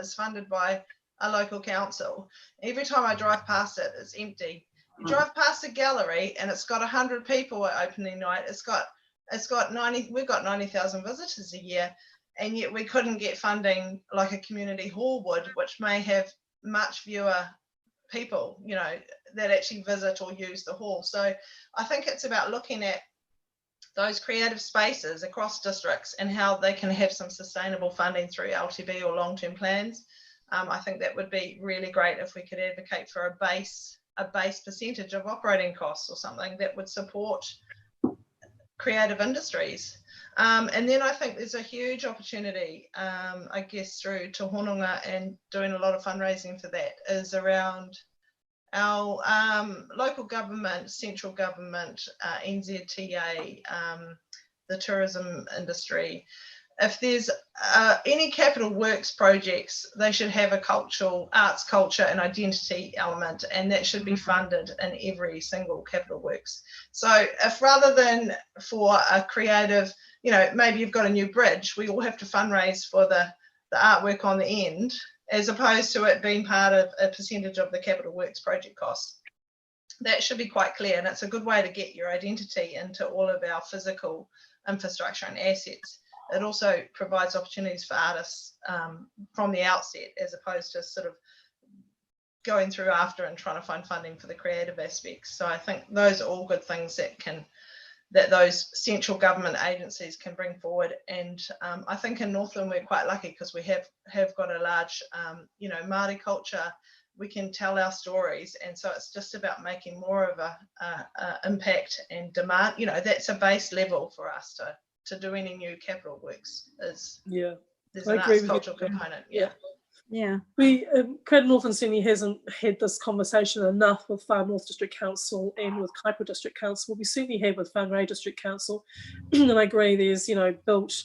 is funded by a local council. Every time I drive past it, it's empty. You drive past a gallery and it's got 100 people at opening night. It's got 90. We've got 90,000 visitors a year, and yet we couldn't get funding like a community hall would, which may have much fewer people, that actually visit or use the hall. So I think it's about looking at those creative spaces across districts and how they can have some sustainable funding through LTB or long-term plans. I think that would be really great if we could advocate for a base percentage of operating costs or something that would support creative industries. And then I think there's a huge opportunity, I guess, through Te Hononga and doing a lot of fundraising for that, is around our local government, central government, NZTA, the tourism industry. If there's any capital works projects, they should have a arts, culture and identity element, and that should be funded in every single capital works. So if rather than for a creative, maybe you've got a new bridge, we all have to fundraise for the artwork on the end, as opposed to it being part of a percentage of the capital works project cost. That should be quite clear, and it's a good way to get your identity into all of our physical infrastructure and assets. It also provides opportunities for artists from the outset, as opposed to sort of going through after and trying to find funding for the creative aspects. So I think those are all good things that those central government agencies can bring forward. And I think in Northland we're quite lucky because we have got a large, Māori culture. We can tell our stories, and so it's just about making more of a impact and demand. That's a base level for us to do any new capital works. There's an arts cultural component. Yeah. We Creative Northland certainly hasn't had this conversation enough with Far North District Council and with Kaipara District Council. We certainly have with Whangarei District Council, and I agree. There's built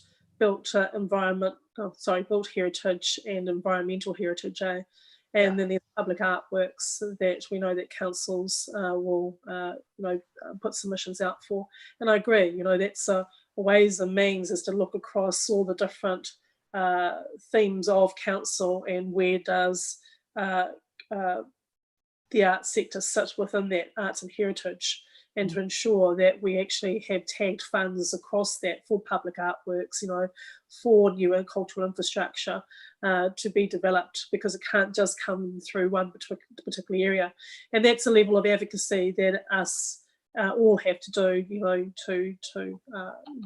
heritage and environmental heritage, and then there's public artworks that we know that councils will put submissions out for. And I agree. That's ways and means is to look across all the different themes of council and where does the arts sector sit within that arts and heritage, and to ensure that we actually have tagged funds across that for public artworks, for new and cultural infrastructure to be developed, because it can't just come through one particular area. And that's a level of advocacy that us all have to do, to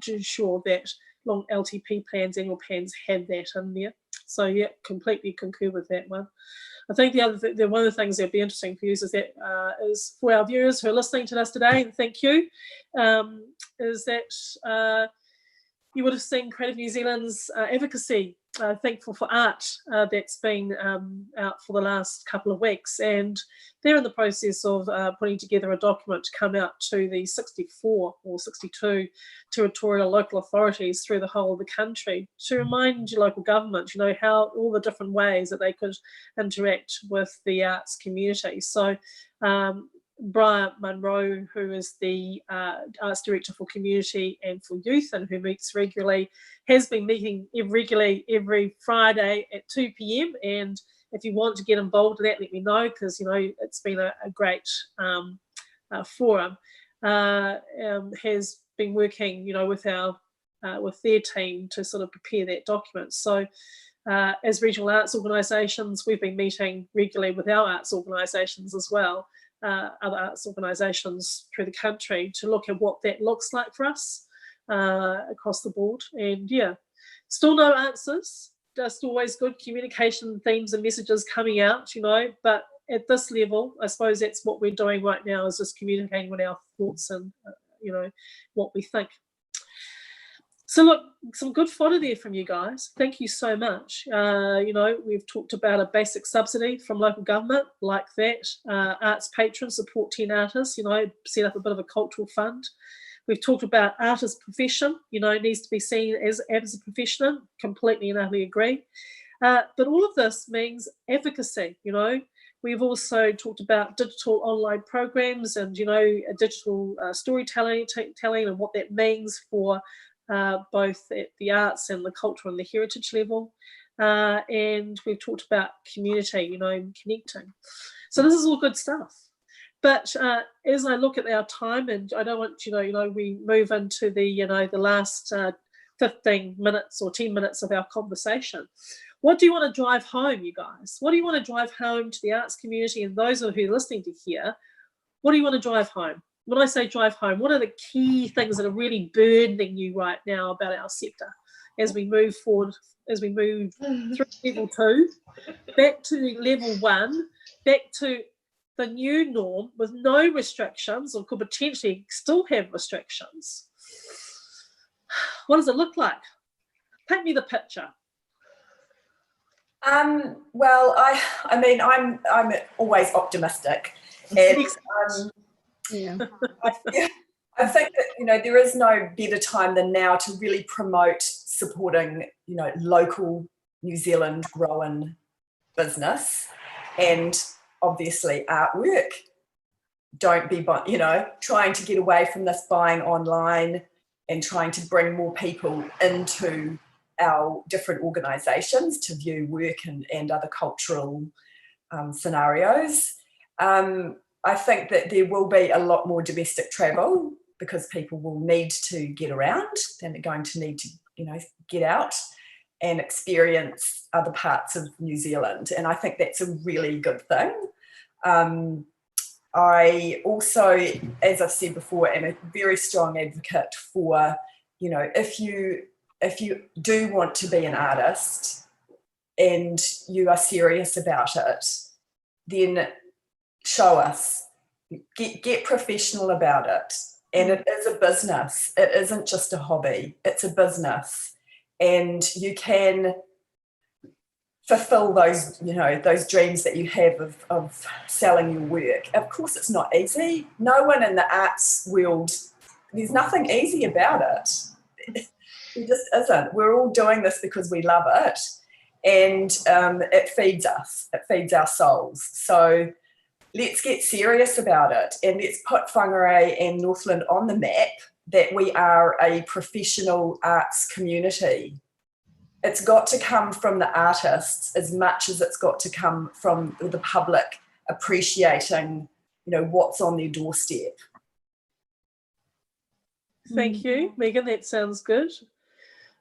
ensure that long LTP plans, annual plans have that in there. So yeah, completely concur with that one. I think one of the things that'd be interesting for you is that is for our viewers who are listening to us today, and thank you, is that you would have seen Creative New Zealand's advocacy, Thankful for Art, that's been out for the last couple of weeks, and they're in the process of putting together a document to come out to the 64 or 62 territorial local authorities through the whole of the country to remind your local government, how all the different ways that they could interact with the arts community. So Brian Munro, who is the Arts Director for Community and for Youth and who meets regularly, has been meeting regularly every Friday at 2 p.m. And if you want to get involved in that, let me know, because, it's been a great forum. Has been working, with their team to sort of prepare that document. So as regional arts organisations, we've been meeting regularly with our arts organisations as well, other arts organisations through the country, to look at what that looks like for us across the board. And yeah, still no answers, just always good communication themes and messages coming out, but at this level, I suppose that's what we're doing right now, is just communicating with our thoughts and what we think. So look, some good fodder there from you guys. Thank you so much. We've talked about a basic subsidy from local government like that. Arts patrons support 10 artists, set up a bit of a cultural fund. We've talked about artist profession, needs to be seen as a profession. Completely and utterly agree. But all of this means advocacy, We've also talked about digital online programs and, digital storytelling and what that means for both at the arts and the cultural and the heritage level. And we've talked about community, connecting. So this is all good stuff. But as I look at our time, and I don't want we move into the last 15 minutes or 10 minutes of our conversation. What do you want to drive home, you guys? What do you want to drive home to the arts community and those who are listening to here? What do you want to drive home? When I say drive home, what are the key things that are really burdening you right now about our sector as we move forward, as we move through level 2, back to level 1, back to the new norm with no restrictions, or could potentially still have restrictions? what does it look like? Paint me the picture. Well, I mean, I'm always optimistic, and Yeah. I think that, you know, there is no better time than now to really promote supporting, you know, local New Zealand growing business and obviously artwork. Don't be, you know, trying to get away from this buying online and trying to bring more people into our different organisations to view work and other cultural scenarios. I think that there will be a lot more domestic travel because people will need to get around and they're going to need to, you know, get out and experience other parts of New Zealand. And I think that's a really good thing. I also, as I've said before, am a very strong advocate for, you know, if you do want to be an artist and you are serious about it, then show us, get professional about it. And it is a business. It isn't just a hobby. It's a business. And you can fulfill those, you know, those dreams that you have of selling your work. Of course, it's not easy. No one in the arts world, there's nothing easy about it. It just isn't. We're all doing this because we love it. And it feeds us. It feeds our souls. So let's get serious about it and let's put Whangarei and Northland on the map that we are a professional arts community. It's got to come from the artists as much as it's got to come from the public appreciating, you know, what's on their doorstep. Thank you, Megan. That sounds good.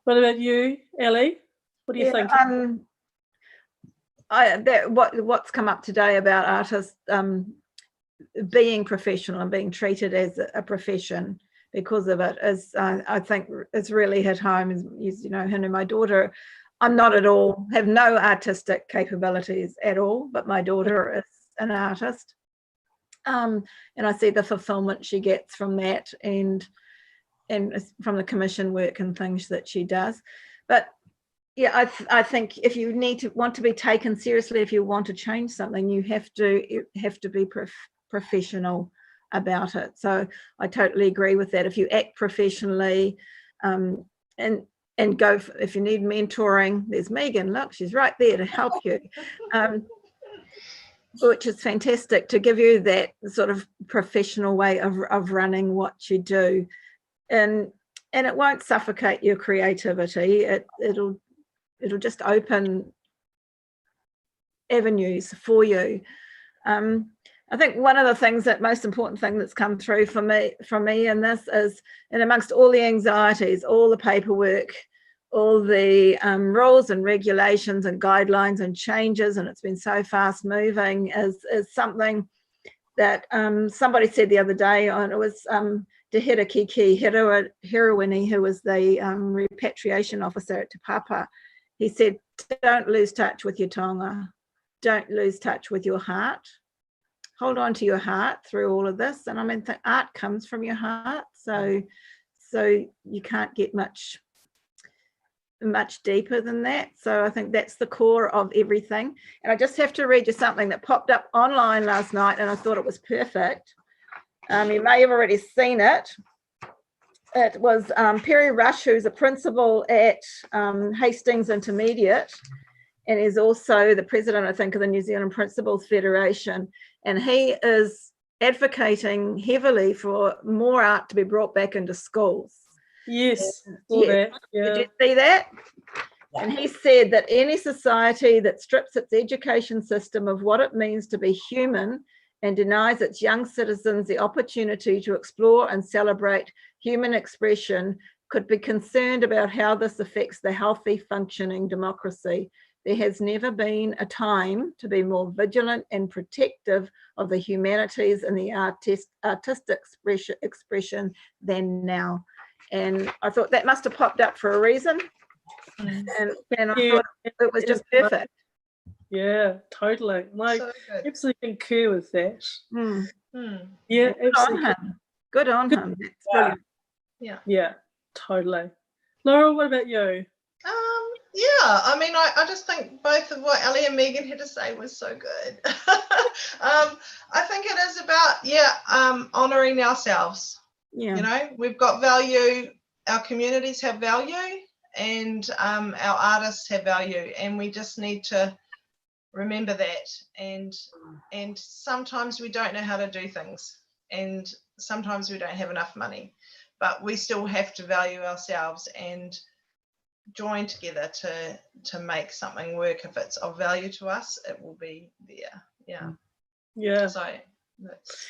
What about you, Allie? What do you think? What's come up today about artists being professional and being treated as a profession because of it is, I think, it's really hit home. You know, Hinu, my daughter, I'm not at all, have no artistic capabilities at all, but my daughter is an artist, and I see the fulfillment she gets from that and from the commission work and things that she does. But yeah, I think if you want to be taken seriously, if you want to change something, you have to be professional about it. So I totally agree with that. If you act professionally, and go if you need mentoring, there's Megan. Look, she's right there to help you, which is fantastic to give you that sort of professional way of running what you do, and it won't suffocate your creativity. It'll just open avenues for you. I think one of the things most important thing that's come through from me in this is, and amongst all the anxieties, all the paperwork, all the rules and regulations and guidelines and changes, and it's been so fast moving, is something that somebody said the other day, and it was Te Hira Kiki Hiruwini, who was the repatriation officer at Te Papa. He said, don't lose touch with your taonga. Don't lose touch with your heart. Hold on to your heart through all of this. And I mean, the art comes from your heart. So you can't get much deeper than that. So I think that's the core of everything. And I just have to read you something that popped up online last night, and I thought it was perfect. You may have already seen it. It was Perry Rush, who's a principal at Hastings Intermediate, and is also the president, I think, of the New Zealand Principals Federation. And he is advocating heavily for more art to be brought back into schools. Yes. Yeah. Did you see that? Yeah. And he said that any society that strips its education system of what it means to be human and denies its young citizens the opportunity to explore and celebrate human expression could be concerned about how this affects the healthy functioning democracy. There has never been a time to be more vigilant and protective of the humanities and the artistic expression than now. And I thought that must have popped up for a reason. And I thought it was just perfect. Yeah, totally. Like, So absolutely concur with that. Yeah, absolutely. Good on him. That's brilliant. Yeah. Yeah, totally. Laurell, what about you? Yeah, I mean, I just think both of what Allie and Megan had to say was so good. I think it is about, honouring ourselves. Yeah. You know, we've got value, our communities have value, and our artists have value, and we just need to remember that. And sometimes we don't know how to do things, and sometimes we don't have enough money, but we still have to value ourselves and join together to make something work. If it's of value to us, it will be there. Yeah. So that's...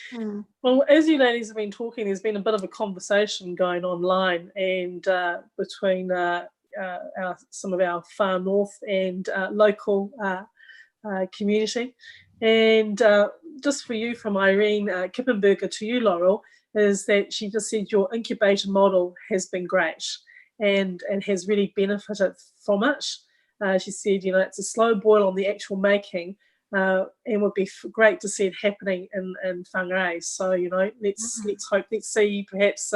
Well, as you ladies have been talking, there's been a bit of a conversation going online and between some of our far north and local community. And just for you, from Irene Kippenberger to you, Laurell, is that she just said your incubator model has been great and has really benefited from it. She said, it's a slow boil on the actual making, and would be great to see it happening in Whangarei. So, let's hope, let's see perhaps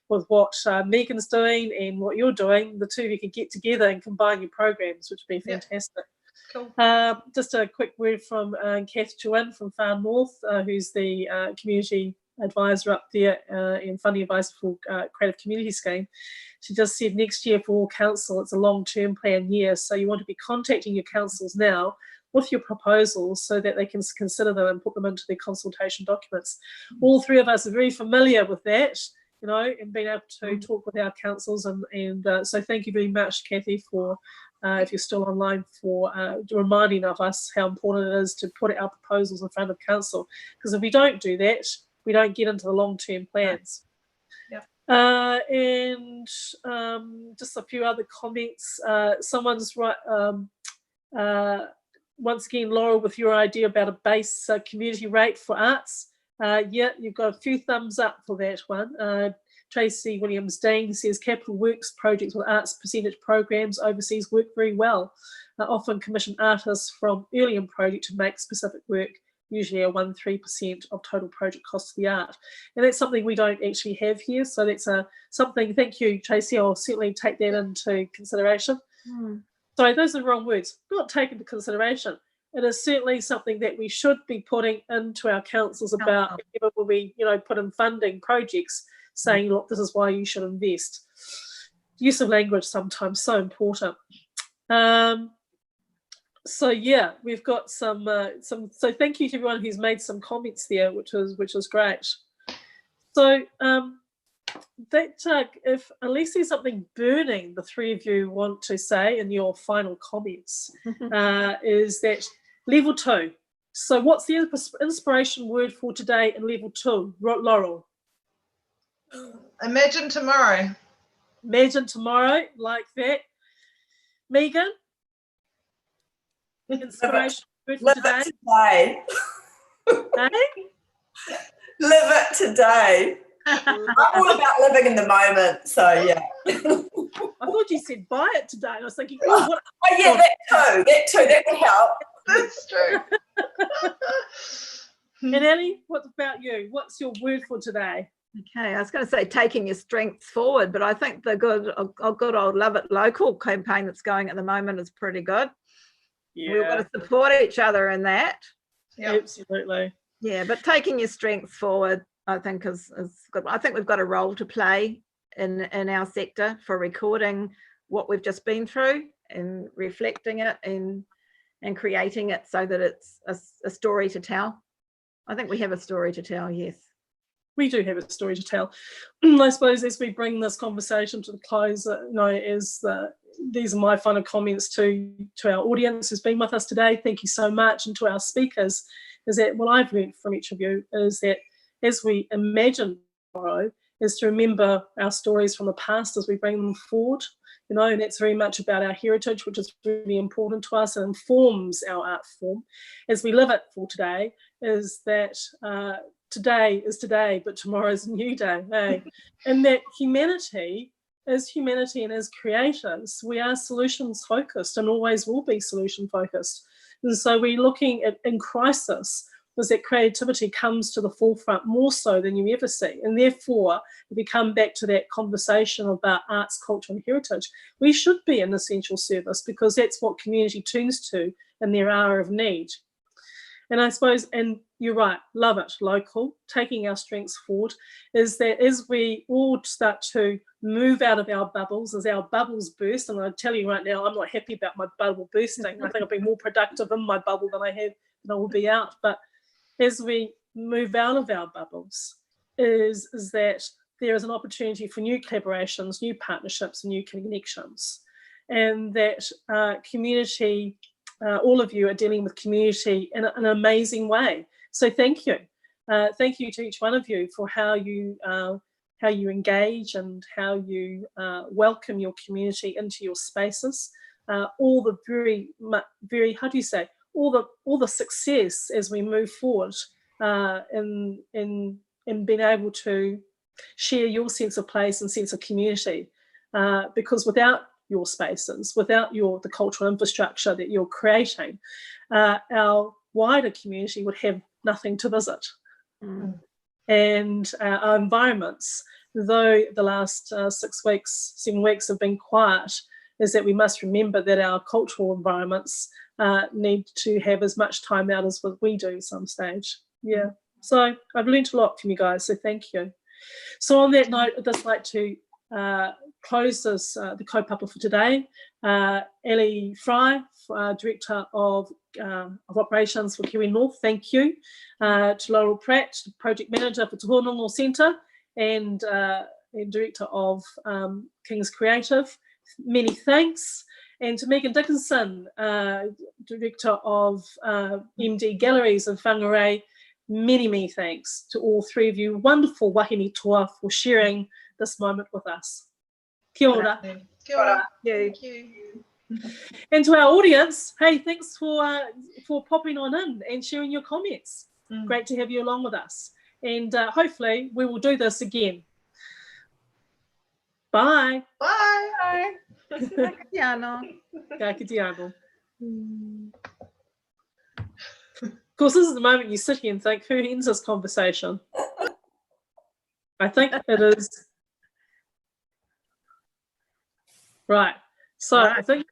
with what Megan's doing and what you're doing, the two of you can get together and combine your programs, which would be fantastic. Cool. Just a quick word from Kath Chewin from Far North, who's the community advisor up there and funding advisor for Creative Community Scheme. She just said next year for all council, it's a long-term plan year, so you want to be contacting your councils now with your proposals so that they can consider them and put them into their consultation documents. All three of us are very familiar with that, and being able to talk with our councils, and so thank you very much, Kathy, for if you're still online, for reminding of us how important it is to put our proposals in front of council, because if we don't do that, we don't get into the long-term plans. And just a few other comments. Someone's right. Once again, Laurell, with your idea about a base community rate for arts, you've got a few thumbs up for that one. Tracy Williams-Dean says capital works projects with arts percentage programs overseas work very well. Often commission artists from early in project to make specific work, usually a 1-3% of total project cost of the art. And that's something we don't actually have here. So that's something, thank you, Tracy, I'll certainly take that into consideration. Sorry, those are the wrong words. Not taken into consideration. It is certainly something that we should be putting into our councils about when we, put in funding projects, saying, look, this is why you should invest. Use of language sometimes so important. So yeah, we've got some. So thank you to everyone who's made some comments there, which is great. So if unless there's something burning, the three of you want to say in your final comments, is that level 2. So what's the inspiration word for today in level 2, Laurell? Imagine tomorrow. Imagine tomorrow, like that. Megan? Inspiration word for today? Live it today. Hey? Live it today. I'm all about living in the moment, so yeah. I thought you said buy it today, and I was thinking, what? Oh yeah, that too, that would help. That's true. And Allie, what about you? What's your word for today? Okay, I was going to say taking your strengths forward, but I think the good old Love It Local campaign that's going at the moment is pretty good. Yeah. We've got to support each other in that. Yeah, absolutely. Yeah, but taking your strengths forward, I think is good. I think we've got a role to play in our sector for recording what we've just been through and reflecting it and creating it so that it's a story to tell. I think we have a story to tell, yes. We do have a story to tell. I suppose as we bring this conversation to the close, these are my final comments to our audience who's been with us today. Thank you so much. And to our speakers, is that what I've learned from each of you is that as we imagine tomorrow, is to remember our stories from the past as we bring them forward, and that's very much about our heritage, which is really important to us and informs our art form. As we live it for today, is that today is today, but tomorrow is a new day, eh? And that humanity and as creators, we are solutions focused and always will be solution focused. And so we're looking at, in crisis, is that creativity comes to the forefront more so than you ever see. And therefore, if we come back to that conversation about arts, culture and heritage, we should be an essential service because that's what community turns to in their hour of need. And I suppose, and you're right, love it, local, taking our strengths forward, is that as we all start to move out of our bubbles, as our bubbles burst, and I tell you right now, I'm not happy about my bubble bursting. I think I've been more productive in my bubble than I will be out. But as we move out of our bubbles, is that there is an opportunity for new collaborations, new partnerships, new connections, and that community, all of you are dealing with community in an amazing way. So thank you. Thank you to each one of you for how you engage and how you welcome your community into your spaces. All the very, how do you say, all the success as we move forward in being able to share your sense of place and sense of community, because without your spaces, without the cultural infrastructure that you're creating, our wider community would have nothing to visit. And our environments, though the last 7 weeks have been quiet, is that we must remember that our cultural environments need to have as much time out as what we do at some stage. Yeah. So I've learned a lot from you guys, so thank you. So on that note, I'd just like to close this, the kaupapa for today. Allie Fry, Director of Operations for Kiwi North, thank you. To Laurell Pratt, Project Manager for Te Honongo Centre and Director of King's Creative, many thanks. And to Megan Dickinson, Director of MD Galleries in Whangarei, many thanks to all three of you. Wonderful wahine toa for sharing this moment with us. Kia ora. Kia ora. Thank you. And to our audience, hey, thanks for popping on in and sharing your comments. Great to have you along with us. And hopefully we will do this again. Bye. Bye. Ka kite anō. Ka kite anō. Of course, this is the moment you sit here and think, who ends this conversation? I think it is. Right. So I think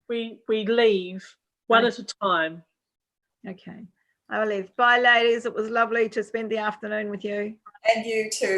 we leave one at a time. Okay. I will leave. Bye, ladies. It was lovely to spend the afternoon with you. And you too.